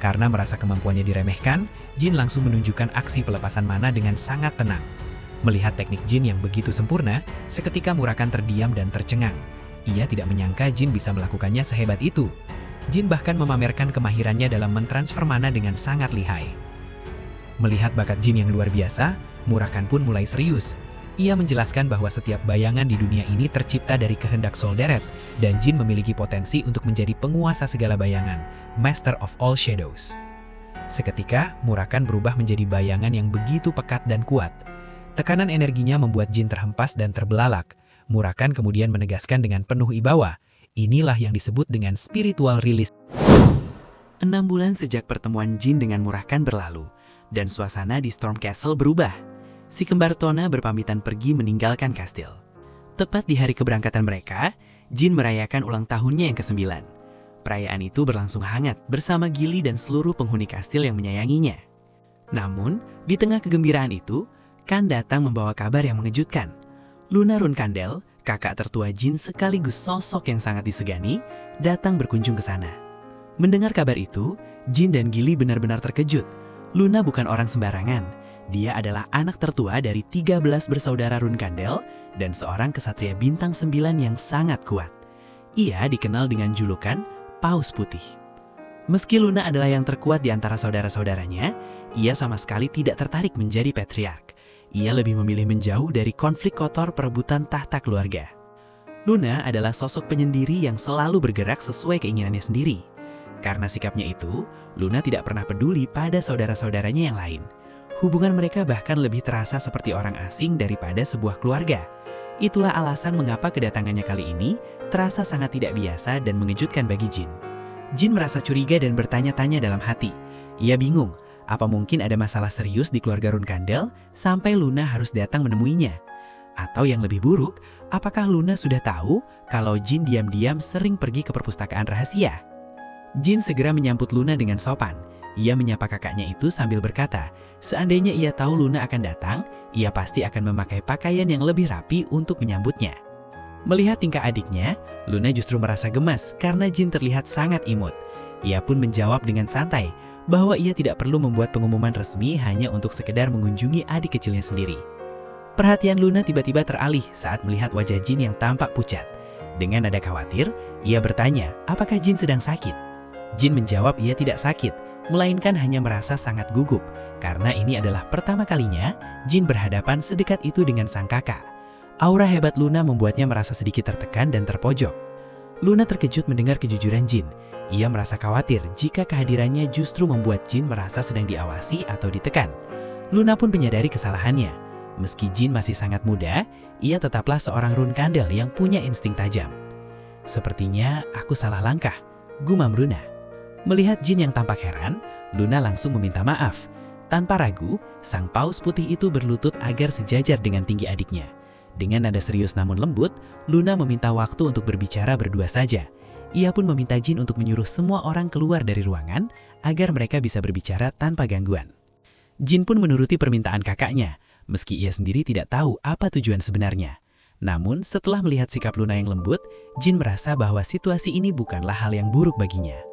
Karena merasa kemampuannya diremehkan, Jin langsung menunjukkan aksi pelepasan mana dengan sangat tenang. Melihat teknik Jin yang begitu sempurna, seketika Murakan terdiam dan tercengang. Ia tidak menyangka Jin bisa melakukannya sehebat itu. Jin bahkan memamerkan kemahirannya dalam mentransfer mana dengan sangat lihai. Melihat bakat Jin yang luar biasa, Murakan pun mulai serius. Ia menjelaskan bahwa setiap bayangan di dunia ini tercipta dari kehendak Soul Deret, dan Jin memiliki potensi untuk menjadi penguasa segala bayangan, Master of All Shadows. Seketika, Murakan berubah menjadi bayangan yang begitu pekat dan kuat. Tekanan energinya membuat Jin terhempas dan terbelalak. Murakan kemudian menegaskan dengan penuh wibawa, inilah yang disebut dengan spiritual release. 6 bulan sejak pertemuan Jin dengan Murakan berlalu, dan suasana di Storm Castle berubah. Si kembar Tona berpamitan pergi meninggalkan kastil. Tepat di hari keberangkatan mereka, Jin merayakan ulang tahunnya yang ke-9. Perayaan itu berlangsung hangat bersama Gilly dan seluruh penghuni kastil yang menyayanginya. Namun, di tengah kegembiraan itu, Kan datang membawa kabar yang mengejutkan. Luna Runkandel, kakak tertua Jin sekaligus sosok yang sangat disegani, datang berkunjung ke sana. Mendengar kabar itu, Jin dan Gilly benar-benar terkejut. Luna bukan orang sembarangan. Dia adalah anak tertua dari 13 bersaudara Runkandel dan seorang kesatria bintang 9 yang sangat kuat. Ia dikenal dengan julukan Paus Putih. Meski Luna adalah yang terkuat di antara saudara-saudaranya, ia sama sekali tidak tertarik menjadi patriark. Ia lebih memilih menjauh dari konflik kotor perebutan tahta keluarga. Luna adalah sosok penyendiri yang selalu bergerak sesuai keinginannya sendiri. Karena sikapnya itu, Luna tidak pernah peduli pada saudara-saudaranya yang lain. Hubungan mereka bahkan lebih terasa seperti orang asing daripada sebuah keluarga. Itulah alasan mengapa kedatangannya kali ini terasa sangat tidak biasa dan mengejutkan bagi Jin. Jin merasa curiga dan bertanya-tanya dalam hati. Ia bingung, apa mungkin ada masalah serius di keluarga Runkandel sampai Luna harus datang menemuinya? Atau yang lebih buruk, apakah Luna sudah tahu kalau Jin diam-diam sering pergi ke perpustakaan rahasia? Jin segera menyambut Luna dengan sopan. Ia menyapa kakaknya itu sambil berkata, seandainya ia tahu Luna akan datang, ia pasti akan memakai pakaian yang lebih rapi untuk menyambutnya. Melihat tingkah adiknya, Luna justru merasa gemas karena Jin terlihat sangat imut. Ia pun menjawab dengan santai bahwa ia tidak perlu membuat pengumuman resmi hanya untuk sekedar mengunjungi adik kecilnya sendiri. Perhatian Luna tiba-tiba teralih saat melihat wajah Jin yang tampak pucat. Dengan nada khawatir, ia bertanya, apakah Jin sedang sakit? Jin menjawab ia tidak sakit, melainkan hanya merasa sangat gugup, karena ini adalah pertama kalinya Jin berhadapan sedekat itu dengan sang kakak. Aura hebat Luna membuatnya merasa sedikit tertekan dan terpojok. Luna terkejut mendengar kejujuran Jin. Ia merasa khawatir jika kehadirannya justru membuat Jin merasa sedang diawasi atau ditekan. Luna pun menyadari kesalahannya. Meski Jin masih sangat muda, ia tetaplah seorang Runkandel yang punya insting tajam. Sepertinya aku salah langkah, gumam Luna. Melihat Jin yang tampak heran, Luna langsung meminta maaf. Tanpa ragu, sang paus putih itu berlutut agar sejajar dengan tinggi adiknya. Dengan nada serius namun lembut, Luna meminta waktu untuk berbicara berdua saja. Ia pun meminta Jin untuk menyuruh semua orang keluar dari ruangan agar mereka bisa berbicara tanpa gangguan. Jin pun menuruti permintaan kakaknya, meski ia sendiri tidak tahu apa tujuan sebenarnya. Namun setelah melihat sikap Luna yang lembut, Jin merasa bahwa situasi ini bukanlah hal yang buruk baginya.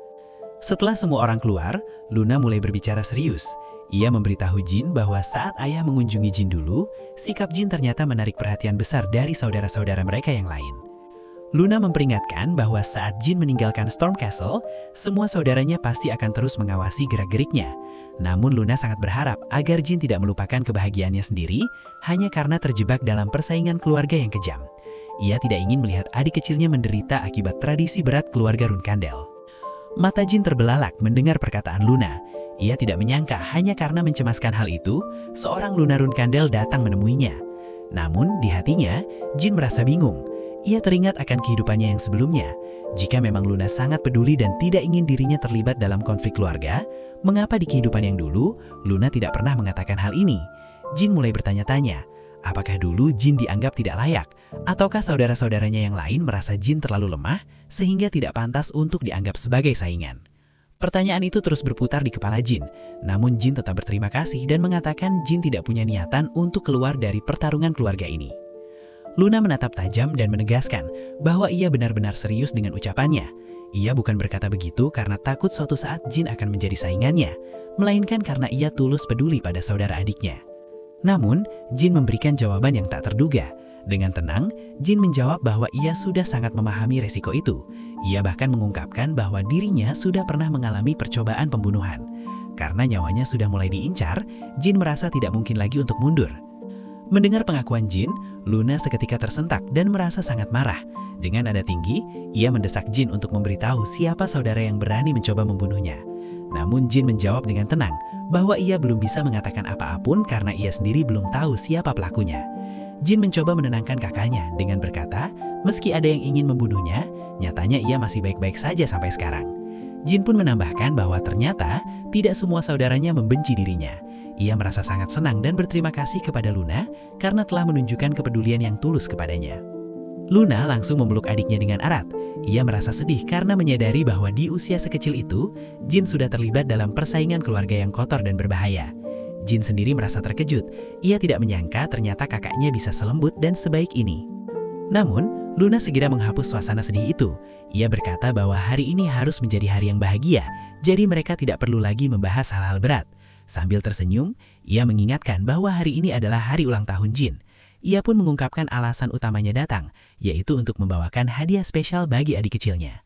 Setelah semua orang keluar, Luna mulai berbicara serius. Ia memberitahu Jin bahwa saat ayah mengunjungi Jin dulu, sikap Jin ternyata menarik perhatian besar dari saudara-saudara mereka yang lain. Luna memperingatkan bahwa saat Jin meninggalkan Storm Castle, semua saudaranya pasti akan terus mengawasi gerak-geriknya. Namun Luna sangat berharap agar Jin tidak melupakan kebahagiaannya sendiri hanya karena terjebak dalam persaingan keluarga yang kejam. Ia tidak ingin melihat adik kecilnya menderita akibat tradisi berat keluarga Runkandel. Mata Jin terbelalak mendengar perkataan Luna. Ia tidak menyangka hanya karena mencemaskan hal itu, seorang Luna Runkandel datang menemuinya. Namun di hatinya, Jin merasa bingung. Ia teringat akan kehidupannya yang sebelumnya. Jika memang Luna sangat peduli dan tidak ingin dirinya terlibat dalam konflik keluarga, mengapa di kehidupan yang dulu, Luna tidak pernah mengatakan hal ini? Jin mulai bertanya-tanya, apakah dulu Jin dianggap tidak layak? Ataukah saudara-saudaranya yang lain merasa Jin terlalu lemah sehingga tidak pantas untuk dianggap sebagai saingan? Pertanyaan itu terus berputar di kepala Jin, namun Jin tetap berterima kasih dan mengatakan Jin tidak punya niatan untuk keluar dari pertarungan keluarga ini. Luna menatap tajam dan menegaskan bahwa ia benar-benar serius dengan ucapannya. Ia bukan berkata begitu karena takut suatu saat Jin akan menjadi saingannya, melainkan karena ia tulus peduli pada saudara adiknya. Namun, Jin memberikan jawaban yang tak terduga. Dengan tenang, Jin menjawab bahwa ia sudah sangat memahami resiko itu. Ia bahkan mengungkapkan bahwa dirinya sudah pernah mengalami percobaan pembunuhan. Karena nyawanya sudah mulai diincar, Jin merasa tidak mungkin lagi untuk mundur. Mendengar pengakuan Jin, Luna seketika tersentak dan merasa sangat marah. Dengan nada tinggi, ia mendesak Jin untuk memberitahu siapa saudara yang berani mencoba membunuhnya. Namun Jin menjawab dengan tenang bahwa ia belum bisa mengatakan apa-apun karena ia sendiri belum tahu siapa pelakunya. Jin mencoba menenangkan kakaknya dengan berkata, meski ada yang ingin membunuhnya, nyatanya ia masih baik-baik saja sampai sekarang. Jin pun menambahkan bahwa ternyata tidak semua saudaranya membenci dirinya. Ia merasa sangat senang dan berterima kasih kepada Luna karena telah menunjukkan kepedulian yang tulus kepadanya. Luna langsung memeluk adiknya dengan erat. Ia merasa sedih karena menyadari bahwa di usia sekecil itu, Jin sudah terlibat dalam persaingan keluarga yang kotor dan berbahaya. Jin sendiri merasa terkejut. Ia tidak menyangka ternyata kakaknya bisa selembut dan sebaik ini. Namun, Luna segera menghapus suasana sedih itu. Ia berkata bahwa hari ini harus menjadi hari yang bahagia, jadi mereka tidak perlu lagi membahas hal-hal berat. Sambil tersenyum, ia mengingatkan bahwa hari ini adalah hari ulang tahun Jin. Ia pun mengungkapkan alasan utamanya datang, yaitu untuk membawakan hadiah spesial bagi adik kecilnya.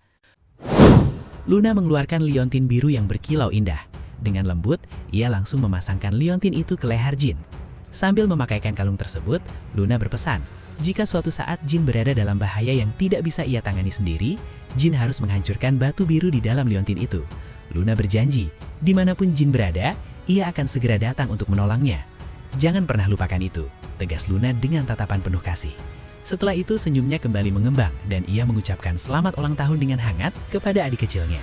Luna mengeluarkan liontin biru yang berkilau indah. Dengan lembut, ia langsung memasangkan liontin itu ke leher Jin. Sambil memakaikan kalung tersebut, Luna berpesan, jika suatu saat Jin berada dalam bahaya yang tidak bisa ia tangani sendiri, Jin harus menghancurkan batu biru di dalam liontin itu. Luna berjanji, dimanapun Jin berada, ia akan segera datang untuk menolongnya. Jangan pernah lupakan itu, tegas Luna dengan tatapan penuh kasih. Setelah itu senyumnya kembali mengembang dan ia mengucapkan selamat ulang tahun dengan hangat kepada adik kecilnya.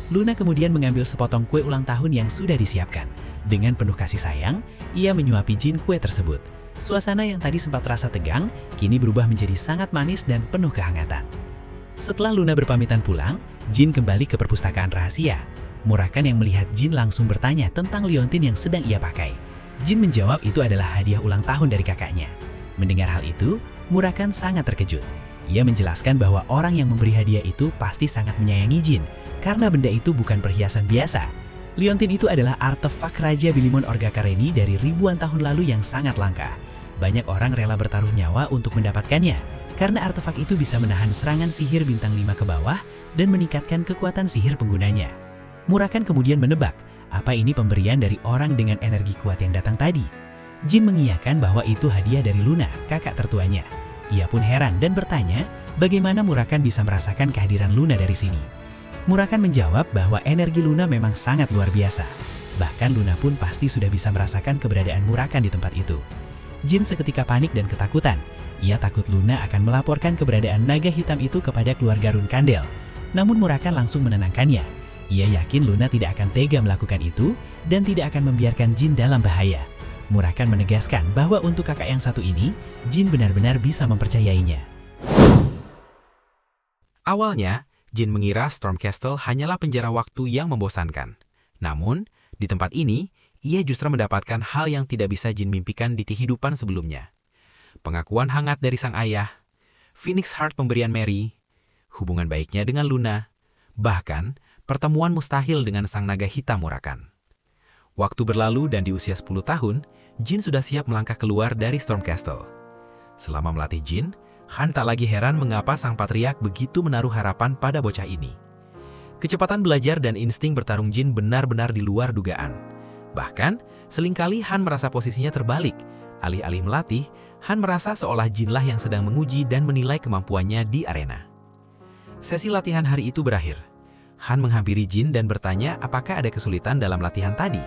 Luna kemudian mengambil sepotong kue ulang tahun yang sudah disiapkan. Dengan penuh kasih sayang, ia menyuapi Jin kue tersebut. Suasana yang tadi sempat terasa tegang, kini berubah menjadi sangat manis dan penuh kehangatan. Setelah Luna berpamitan pulang, Jin kembali ke perpustakaan rahasia. Murakan yang melihat Jin langsung bertanya tentang liontin yang sedang ia pakai. Jin menjawab itu adalah hadiah ulang tahun dari kakaknya. Mendengar hal itu, Murakan sangat terkejut. Ia menjelaskan bahwa orang yang memberi hadiah itu pasti sangat menyayangi Jin, karena benda itu bukan perhiasan biasa. Liontin itu adalah artefak Raja Bilimon Orgakareni dari ribuan tahun lalu yang sangat langka. Banyak orang rela bertaruh nyawa untuk mendapatkannya, karena artefak itu bisa menahan serangan sihir bintang 5 ke bawah dan meningkatkan kekuatan sihir penggunanya. Murakan kemudian menebak, apa ini pemberian dari orang dengan energi kuat yang datang tadi? Jin mengiyakan bahwa itu hadiah dari Luna, kakak tertuanya. Ia pun heran dan bertanya, bagaimana Murakan bisa merasakan kehadiran Luna dari sini? Murakan menjawab bahwa energi Luna memang sangat luar biasa. Bahkan Luna pun pasti sudah bisa merasakan keberadaan Murakan di tempat itu. Jin seketika panik dan ketakutan. Ia takut Luna akan melaporkan keberadaan naga hitam itu kepada keluarga Runkandel. Namun Murakan langsung menenangkannya. Ia yakin Luna tidak akan tega melakukan itu dan tidak akan membiarkan Jin dalam bahaya. Murakan menegaskan bahwa untuk kakak yang satu ini, Jin benar-benar bisa mempercayainya. Awalnya, Jin mengira Storm Castle hanyalah penjara waktu yang membosankan. Namun, di tempat ini, ia justru mendapatkan hal yang tidak bisa Jin mimpikan di kehidupan sebelumnya. Pengakuan hangat dari sang ayah, Phoenix Heart pemberian Mary, hubungan baiknya dengan Luna, bahkan pertemuan mustahil dengan sang naga hitam Murakan. Waktu berlalu dan di usia 10 tahun, Jin sudah siap melangkah keluar dari Storm Castle. Selama melatih Jin, Han tak lagi heran mengapa sang patriark begitu menaruh harapan pada bocah ini. Kecepatan belajar dan insting bertarung Jin benar-benar di luar dugaan. Bahkan, seringkali Han merasa posisinya terbalik. Alih-alih melatih, Han merasa seolah Jinlah yang sedang menguji dan menilai kemampuannya di arena. Sesi latihan hari itu berakhir. Han menghampiri Jin dan bertanya apakah ada kesulitan dalam latihan tadi.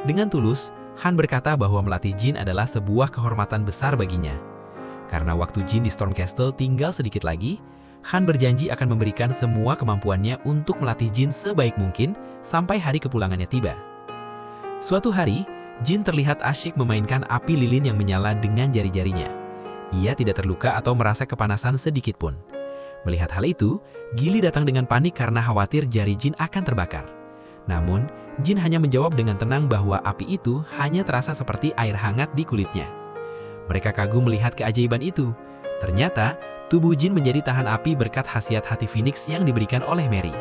Dengan tulus, Han berkata bahwa melatih Jin adalah sebuah kehormatan besar baginya. Karena waktu Jin di Storm Castle tinggal sedikit lagi, Han berjanji akan memberikan semua kemampuannya untuk melatih Jin sebaik mungkin sampai hari kepulangannya tiba. Suatu hari, Jin terlihat asyik memainkan api lilin yang menyala dengan jari-jarinya. Ia tidak terluka atau merasa kepanasan sedikit pun. Melihat hal itu, Gili datang dengan panik karena khawatir jari Jin akan terbakar. Namun, Jin hanya menjawab dengan tenang bahwa api itu hanya terasa seperti air hangat di kulitnya. Mereka kagum melihat keajaiban itu. Ternyata, tubuh Jin menjadi tahan api berkat khasiat hati Phoenix yang diberikan oleh Mary.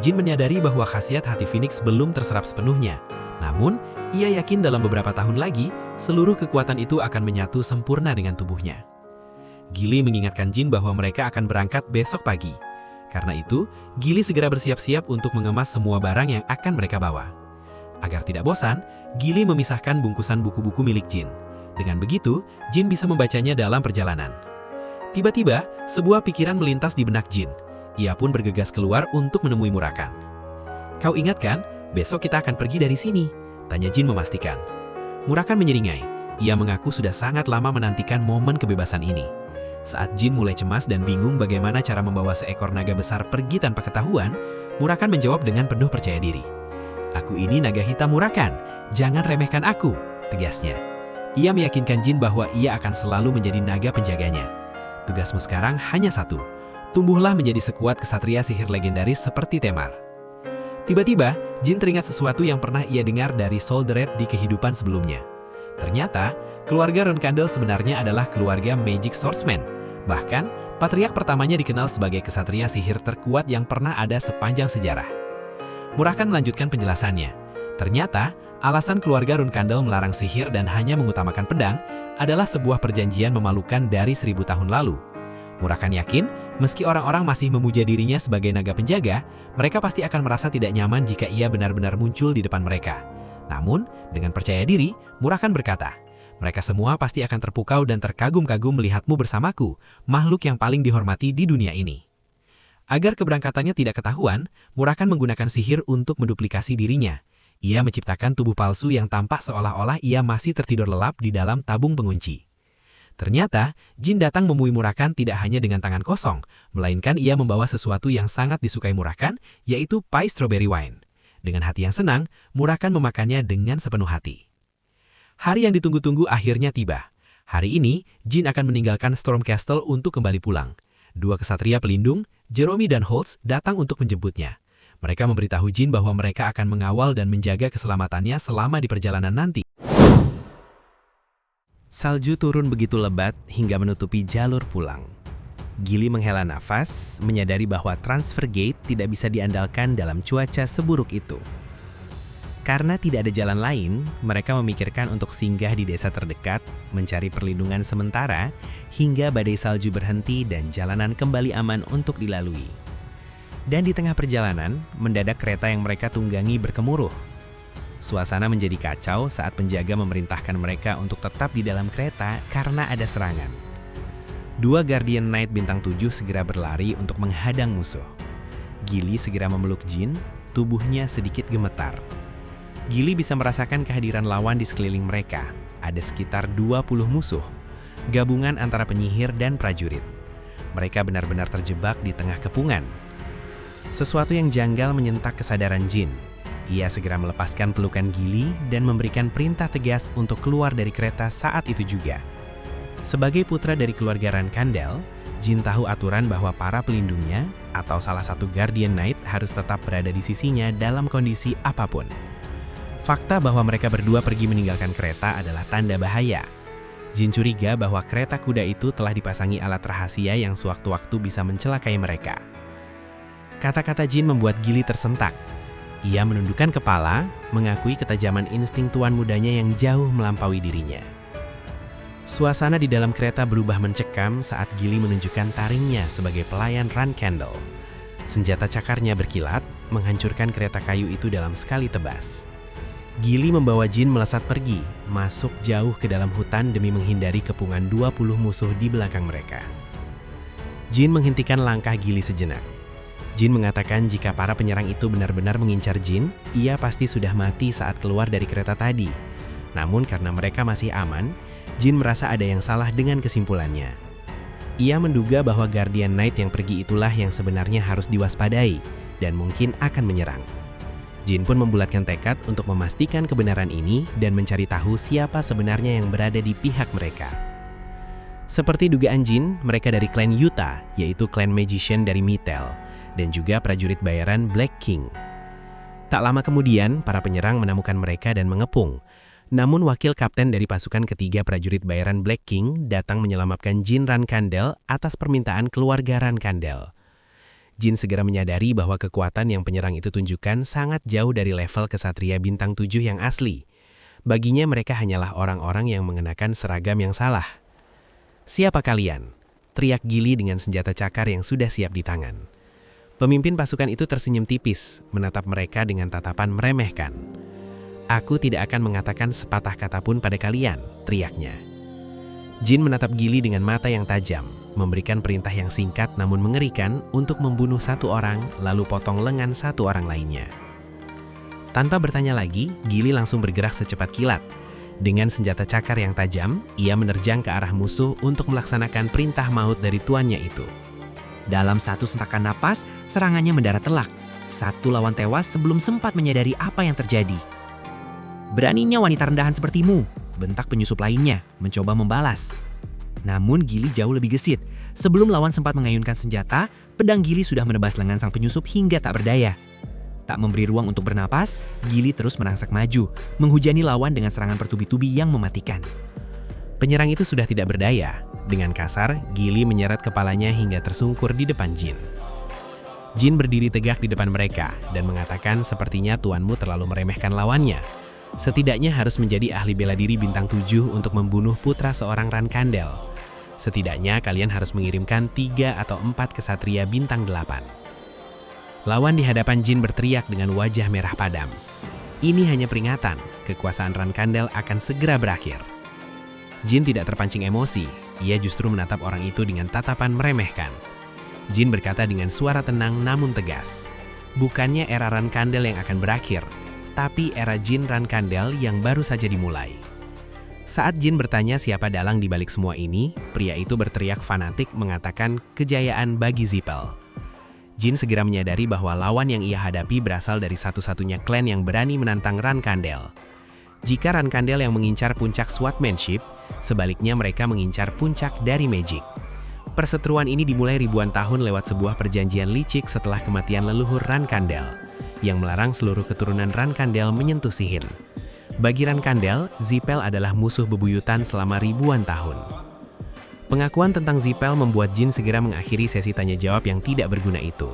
Jin menyadari bahwa khasiat hati Phoenix belum terserap sepenuhnya. Namun, ia yakin dalam beberapa tahun lagi, seluruh kekuatan itu akan menyatu sempurna dengan tubuhnya. Gili mengingatkan Jin bahwa mereka akan berangkat besok pagi. Karena itu, Gili segera bersiap-siap untuk mengemas semua barang yang akan mereka bawa. Agar tidak bosan, Gili memisahkan bungkusan buku-buku milik Jin. Dengan begitu, Jin bisa membacanya dalam perjalanan. Tiba-tiba, sebuah pikiran melintas di benak Jin. Ia pun bergegas keluar untuk menemui Murakan. "Kau ingat kan, besok kita akan pergi dari sini?" tanya Jin memastikan. Murakan menyeringai. Ia mengaku sudah sangat lama menantikan momen kebebasan ini. Saat Jin mulai cemas dan bingung bagaimana cara membawa seekor naga besar pergi tanpa ketahuan, Murakan menjawab dengan penuh percaya diri. "Aku ini naga hitam Murakan, jangan remehkan aku," tegasnya. Ia meyakinkan Jin bahwa ia akan selalu menjadi naga penjaganya. "Tugasmu sekarang hanya satu, tumbuhlah menjadi sekuat kesatria sihir legendaris seperti Temar." Tiba-tiba, Jin teringat sesuatu yang pernah ia dengar dari Soldred di kehidupan sebelumnya. Ternyata, keluarga Runkandel sebenarnya adalah keluarga Magic Swordsman. Bahkan, patriark pertamanya dikenal sebagai kesatria sihir terkuat yang pernah ada sepanjang sejarah. Murakan melanjutkan penjelasannya. Ternyata, alasan keluarga Runkandel melarang sihir dan hanya mengutamakan pedang adalah sebuah perjanjian memalukan dari 1000 tahun lalu. Murakan yakin, meski orang-orang masih memuja dirinya sebagai naga penjaga, mereka pasti akan merasa tidak nyaman jika ia benar-benar muncul di depan mereka. Namun, dengan percaya diri, Murakan berkata, "Mereka semua pasti akan terpukau dan terkagum-kagum melihatmu bersamaku, makhluk yang paling dihormati di dunia ini." Agar keberangkatannya tidak ketahuan, Murakan menggunakan sihir untuk menduplikasi dirinya. Ia menciptakan tubuh palsu yang tampak seolah-olah ia masih tertidur lelap di dalam tabung pengunci. Ternyata, Jin datang menemui Murakan tidak hanya dengan tangan kosong, melainkan ia membawa sesuatu yang sangat disukai Murakan, yaitu pie strawberry wine. Dengan hati yang senang, Murakan memakannya dengan sepenuh hati. Hari yang ditunggu-tunggu akhirnya tiba. Hari ini, Jin akan meninggalkan Storm Castle untuk kembali pulang. Dua kesatria pelindung, Jeremy dan Holtz, datang untuk menjemputnya. Mereka memberitahu Jin bahwa mereka akan mengawal dan menjaga keselamatannya selama di perjalanan nanti. Salju turun begitu lebat hingga menutupi jalur pulang. Gili menghela nafas, menyadari bahwa transfer gate tidak bisa diandalkan dalam cuaca seburuk itu. Karena tidak ada jalan lain, mereka memikirkan untuk singgah di desa terdekat, mencari perlindungan sementara, hingga badai salju berhenti dan jalanan kembali aman untuk dilalui. Dan di tengah perjalanan, mendadak kereta yang mereka tunggangi berkemuruh. Suasana menjadi kacau saat penjaga memerintahkan mereka untuk tetap di dalam kereta karena ada serangan. Dua Guardian Knight bintang 7 segera berlari untuk menghadang musuh. Gili segera memeluk Jin, tubuhnya sedikit gemetar. Gili bisa merasakan kehadiran lawan di sekeliling mereka. Ada sekitar 20 musuh, gabungan antara penyihir dan prajurit. Mereka benar-benar terjebak di tengah kepungan. Sesuatu yang janggal menyentak kesadaran Jin. Ia segera melepaskan pelukan Gili dan memberikan perintah tegas untuk keluar dari kereta saat itu juga. Sebagai putra dari keluarga Runkandel, Jin tahu aturan bahwa para pelindungnya atau salah satu Guardian Knight harus tetap berada di sisinya dalam kondisi apapun. Fakta bahwa mereka berdua pergi meninggalkan kereta adalah tanda bahaya. Jin curiga bahwa kereta kuda itu telah dipasangi alat rahasia yang sewaktu-waktu bisa mencelakai mereka. Kata-kata Jin membuat Gili tersentak. Ia menundukkan kepala, mengakui ketajaman insting tuan mudanya yang jauh melampaui dirinya. Suasana di dalam kereta berubah mencekam saat Gili menunjukkan taringnya sebagai pelayan Runkandel. Senjata cakarnya berkilat, menghancurkan kereta kayu itu dalam sekali tebas. Gili membawa Jin melesat pergi, masuk jauh ke dalam hutan demi menghindari kepungan 20 musuh di belakang mereka. Jin menghentikan langkah Gili sejenak. Jin mengatakan jika para penyerang itu benar-benar mengincar Jin, ia pasti sudah mati saat keluar dari kereta tadi. Namun karena mereka masih aman, Jin merasa ada yang salah dengan kesimpulannya. Ia menduga bahwa Guardian Knight yang pergi itulah yang sebenarnya harus diwaspadai dan mungkin akan menyerang. Jin pun membulatkan tekad untuk memastikan kebenaran ini dan mencari tahu siapa sebenarnya yang berada di pihak mereka. Seperti dugaan Jin, mereka dari klan Yuta, yaitu klan Magician dari Mythel, dan juga prajurit bayaran Black King. Tak lama kemudian, para penyerang menemukan mereka dan mengepung. Namun wakil kapten dari pasukan ketiga prajurit bayaran Black King datang menyelamatkan Jin Rankandel atas permintaan keluarga Rankandel. Jin segera menyadari bahwa kekuatan yang penyerang itu tunjukkan sangat jauh dari level kesatria bintang 7 yang asli. Baginya mereka hanyalah orang-orang yang mengenakan seragam yang salah. "Siapa kalian?" teriak Gili dengan senjata cakar yang sudah siap di tangan. Pemimpin pasukan itu tersenyum tipis, menatap mereka dengan tatapan meremehkan. "Aku tidak akan mengatakan sepatah kata pun pada kalian," teriaknya. Jin menatap Gili dengan mata yang tajam, memberikan perintah yang singkat namun mengerikan untuk membunuh satu orang lalu potong lengan satu orang lainnya. Tanpa bertanya lagi, Gili langsung bergerak secepat kilat. Dengan senjata cakar yang tajam, ia menerjang ke arah musuh untuk melaksanakan perintah maut dari tuannya itu. Dalam satu sentakan napas, serangannya mendarat telak. Satu lawan tewas sebelum sempat menyadari apa yang terjadi. "Beraninya wanita rendahan sepertimu," bentak penyusup lainnya, mencoba membalas. Namun Gili jauh lebih gesit. Sebelum lawan sempat mengayunkan senjata, pedang Gili sudah menebas lengan sang penyusup hingga tak berdaya. Tak memberi ruang untuk bernapas, Gili terus merangsak maju, menghujani lawan dengan serangan bertubi-tubi yang mematikan. Penyerang itu sudah tidak berdaya. Dengan kasar, Gili menyeret kepalanya hingga tersungkur di depan Jin. Jin berdiri tegak di depan mereka dan mengatakan sepertinya tuanmu terlalu meremehkan lawannya. Setidaknya harus menjadi ahli bela diri bintang 7 untuk membunuh putra seorang Rankandel. Setidaknya kalian harus mengirimkan 3 atau 4 kesatria bintang 8. Lawan di hadapan Jin berteriak dengan wajah merah padam. Ini hanya peringatan, kekuasaan Rankandel akan segera berakhir. Jin tidak terpancing emosi, ia justru menatap orang itu dengan tatapan meremehkan. Jin berkata dengan suara tenang namun tegas, "Bukannya era Rankandel yang akan berakhir, tapi era Jin Rankandel yang baru saja dimulai." Saat Jin bertanya siapa dalang di balik semua ini, pria itu berteriak fanatik mengatakan kejayaan bagi Zippel. Jin segera menyadari bahwa lawan yang ia hadapi berasal dari satu-satunya klan yang berani menantang Rankandel. Jika Rankandel yang mengincar puncak swordsmanship, sebaliknya mereka mengincar puncak dari magic. Perseteruan ini dimulai ribuan tahun lewat sebuah perjanjian licik setelah kematian leluhur Rankandel, yang melarang seluruh keturunan Rankandel menyentuh sihir. Bagi Rankandel, Zippel adalah musuh bebuyutan selama ribuan tahun. Pengakuan tentang Zippel membuat Jin segera mengakhiri sesi tanya jawab yang tidak berguna itu.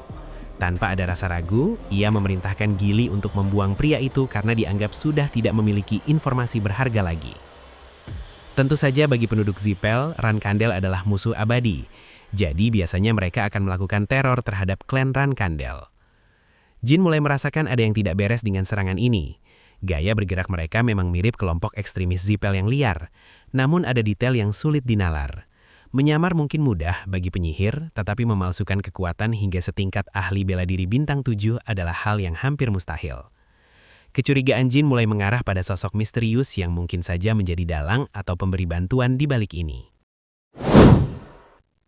Tanpa ada rasa ragu, ia memerintahkan Gili untuk membuang pria itu karena dianggap sudah tidak memiliki informasi berharga lagi. Tentu saja bagi penduduk Zippel, Rankandel adalah musuh abadi. Jadi biasanya mereka akan melakukan teror terhadap klan Rankandel. Jin mulai merasakan ada yang tidak beres dengan serangan ini. Gaya bergerak mereka memang mirip kelompok ekstremis Zippel yang liar, namun ada detail yang sulit dinalar. Menyamar mungkin mudah bagi penyihir, tetapi memalsukan kekuatan hingga setingkat ahli bela diri bintang 7 adalah hal yang hampir mustahil. Kecurigaan Jin mulai mengarah pada sosok misterius yang mungkin saja menjadi dalang atau pemberi bantuan di balik ini.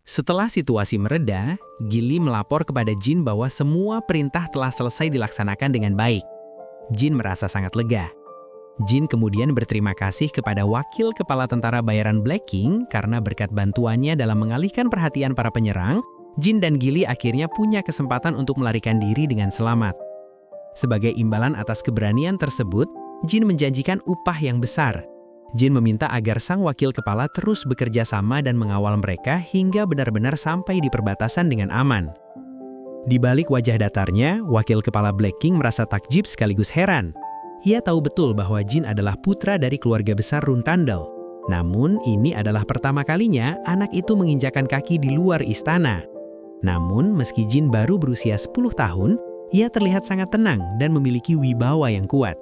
Setelah situasi mereda, Gili melapor kepada Jin bahwa semua perintah telah selesai dilaksanakan dengan baik. Jin merasa sangat lega. Jin kemudian berterima kasih kepada wakil kepala tentara bayaran Black King karena berkat bantuannya dalam mengalihkan perhatian para penyerang, Jin dan Gili akhirnya punya kesempatan untuk melarikan diri dengan selamat. Sebagai imbalan atas keberanian tersebut, Jin menjanjikan upah yang besar. Jin meminta agar sang wakil kepala terus bekerja sama dan mengawal mereka hingga benar-benar sampai di perbatasan dengan aman. Di balik wajah datarnya, wakil kepala Black King merasa takjub sekaligus heran. Ia tahu betul bahwa Jin adalah putra dari keluarga besar Runtandel. Namun, ini adalah pertama kalinya anak itu menginjakan kaki di luar istana. Namun, meski Jin baru berusia 10 tahun, ia terlihat sangat tenang dan memiliki wibawa yang kuat.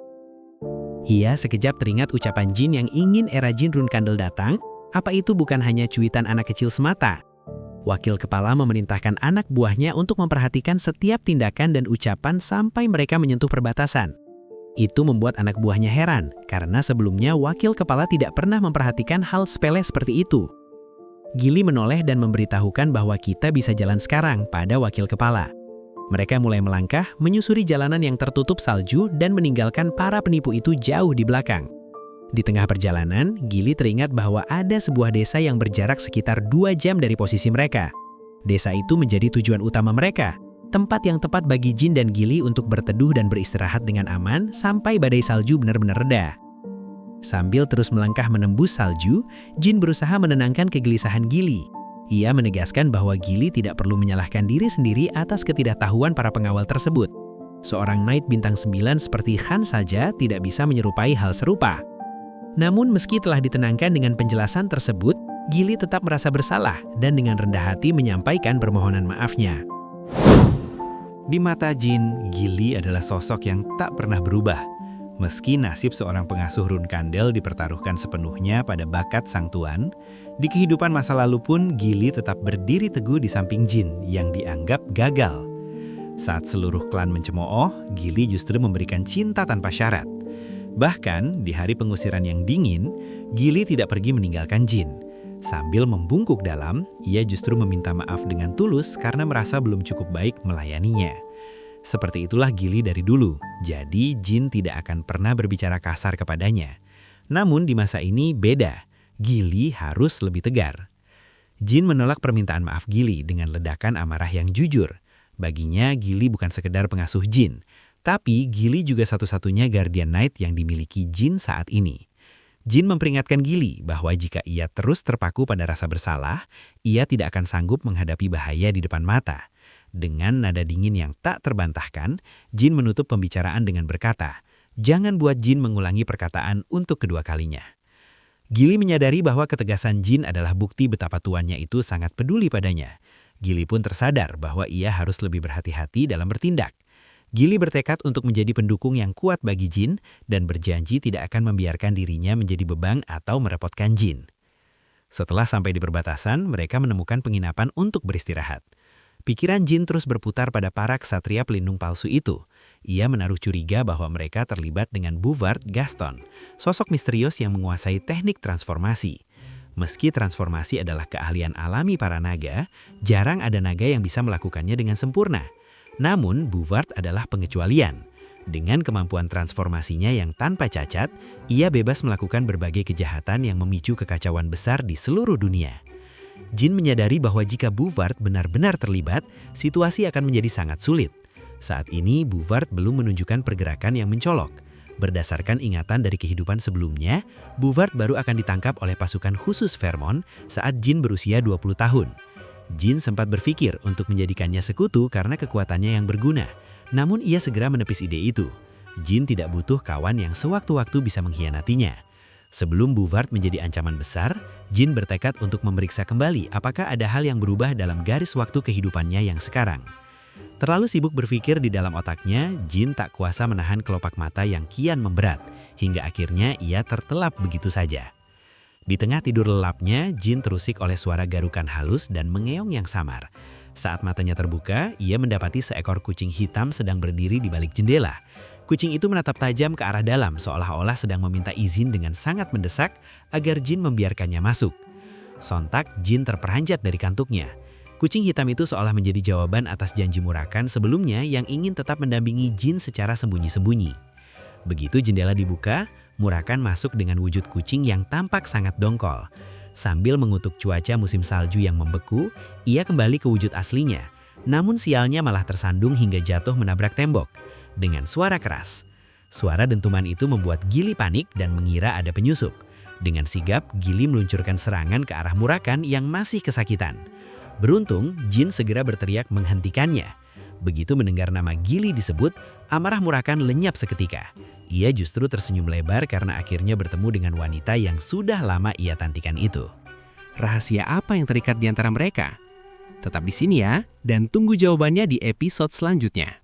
Ia sekejap teringat ucapan Jin yang ingin era Jin Runkandel datang, apa itu bukan hanya cuitan anak kecil semata. Wakil kepala memerintahkan anak buahnya untuk memperhatikan setiap tindakan dan ucapan sampai mereka menyentuh perbatasan. Itu membuat anak buahnya heran, karena sebelumnya wakil kepala tidak pernah memperhatikan hal sepele seperti itu. Gili menoleh dan memberitahukan bahwa kita bisa jalan sekarang pada wakil kepala. Mereka mulai melangkah, menyusuri jalanan yang tertutup salju dan meninggalkan para penipu itu jauh di belakang. Di tengah perjalanan, Gili teringat bahwa ada sebuah desa yang berjarak sekitar 2 jam dari posisi mereka. Desa itu menjadi tujuan utama mereka. Tempat yang tepat bagi Jin dan Gili untuk berteduh dan beristirahat dengan aman sampai badai salju benar-benar reda. Sambil terus melangkah menembus salju, Jin berusaha menenangkan kegelisahan Gili. Ia menegaskan bahwa Gili tidak perlu menyalahkan diri sendiri atas ketidaktahuan para pengawal tersebut. Seorang Knight bintang 9 seperti Han saja tidak bisa menyerupai hal serupa. Namun meski telah ditenangkan dengan penjelasan tersebut, Gili tetap merasa bersalah dan dengan rendah hati menyampaikan permohonan maafnya. Di mata Jin, Gili adalah sosok yang tak pernah berubah. Meski nasib seorang pengasuh Rune Kandel dipertaruhkan sepenuhnya pada bakat sang tuan, di kehidupan masa lalu pun Gili tetap berdiri teguh di samping Jin yang dianggap gagal. Saat seluruh klan mencemooh, Gili justru memberikan cinta tanpa syarat. Bahkan, di hari pengusiran yang dingin, Gili tidak pergi meninggalkan Jin. Sambil membungkuk dalam, ia justru meminta maaf dengan tulus karena merasa belum cukup baik melayaninya. Seperti itulah Gili dari dulu, jadi Jin tidak akan pernah berbicara kasar kepadanya. Namun di masa ini beda, Gili harus lebih tegar. Jin menolak permintaan maaf Gili dengan ledakan amarah yang jujur. Baginya, Gili bukan sekedar pengasuh Jin, tapi Gili juga satu-satunya Guardian Knight yang dimiliki Jin saat ini. Jin memperingatkan Gili bahwa jika ia terus terpaku pada rasa bersalah, ia tidak akan sanggup menghadapi bahaya di depan mata. Dengan nada dingin yang tak terbantahkan, Jin menutup pembicaraan dengan berkata, "Jangan buat Jin mengulangi perkataan untuk kedua kalinya." Gili menyadari bahwa ketegasan Jin adalah bukti betapa tuannya itu sangat peduli padanya. Gili pun tersadar bahwa ia harus lebih berhati-hati dalam bertindak. Gili bertekad untuk menjadi pendukung yang kuat bagi Jin dan berjanji tidak akan membiarkan dirinya menjadi beban atau merepotkan Jin. Setelah sampai di perbatasan, mereka menemukan penginapan untuk beristirahat. Pikiran Jin terus berputar pada para ksatria pelindung palsu itu. Ia menaruh curiga bahwa mereka terlibat dengan Bouvard Gaston, sosok misterius yang menguasai teknik transformasi. Meski transformasi adalah keahlian alami para naga, jarang ada naga yang bisa melakukannya dengan sempurna. Namun, Bouvard adalah pengecualian. Dengan kemampuan transformasinya yang tanpa cacat, ia bebas melakukan berbagai kejahatan yang memicu kekacauan besar di seluruh dunia. Jin menyadari bahwa jika Bouvard benar-benar terlibat, situasi akan menjadi sangat sulit. Saat ini, Bouvard belum menunjukkan pergerakan yang mencolok. Berdasarkan ingatan dari kehidupan sebelumnya, Bouvard baru akan ditangkap oleh pasukan khusus Vermont saat Jin berusia 20 tahun. Jin sempat berpikir untuk menjadikannya sekutu karena kekuatannya yang berguna. Namun ia segera menepis ide itu. Jin tidak butuh kawan yang sewaktu-waktu bisa mengkhianatinya. Sebelum Bouvard menjadi ancaman besar, Jin bertekad untuk memeriksa kembali apakah ada hal yang berubah dalam garis waktu kehidupannya yang sekarang. Terlalu sibuk berpikir di dalam otaknya, Jin tak kuasa menahan kelopak mata yang kian memberat, hingga akhirnya ia tertelap begitu saja. Di tengah tidur lelapnya, Jin terusik oleh suara garukan halus dan mengeong yang samar. Saat matanya terbuka, ia mendapati seekor kucing hitam sedang berdiri di balik jendela. Kucing itu menatap tajam ke arah dalam seolah-olah sedang meminta izin dengan sangat mendesak agar Jin membiarkannya masuk. Sontak, Jin terperanjat dari kantuknya. Kucing hitam itu seolah menjadi jawaban atas janji Murakan sebelumnya yang ingin tetap mendampingi Jin secara sembunyi-sembunyi. Begitu jendela dibuka, Murakan masuk dengan wujud kucing yang tampak sangat dongkol. Sambil mengutuk cuaca musim salju yang membeku, ia kembali ke wujud aslinya. Namun sialnya malah tersandung hingga jatuh menabrak tembok. Dengan suara keras. Suara dentuman itu membuat Gili panik dan mengira ada penyusup. Dengan sigap, Gili meluncurkan serangan ke arah Murakan yang masih kesakitan. Beruntung, Jin segera berteriak menghentikannya. Begitu mendengar nama Gili disebut, amarah Murakan lenyap seketika. Ia justru tersenyum lebar karena akhirnya bertemu dengan wanita yang sudah lama ia tantikan itu. Rahasia apa yang terikat di antara mereka? Tetap di sini ya, dan tunggu jawabannya di episode selanjutnya.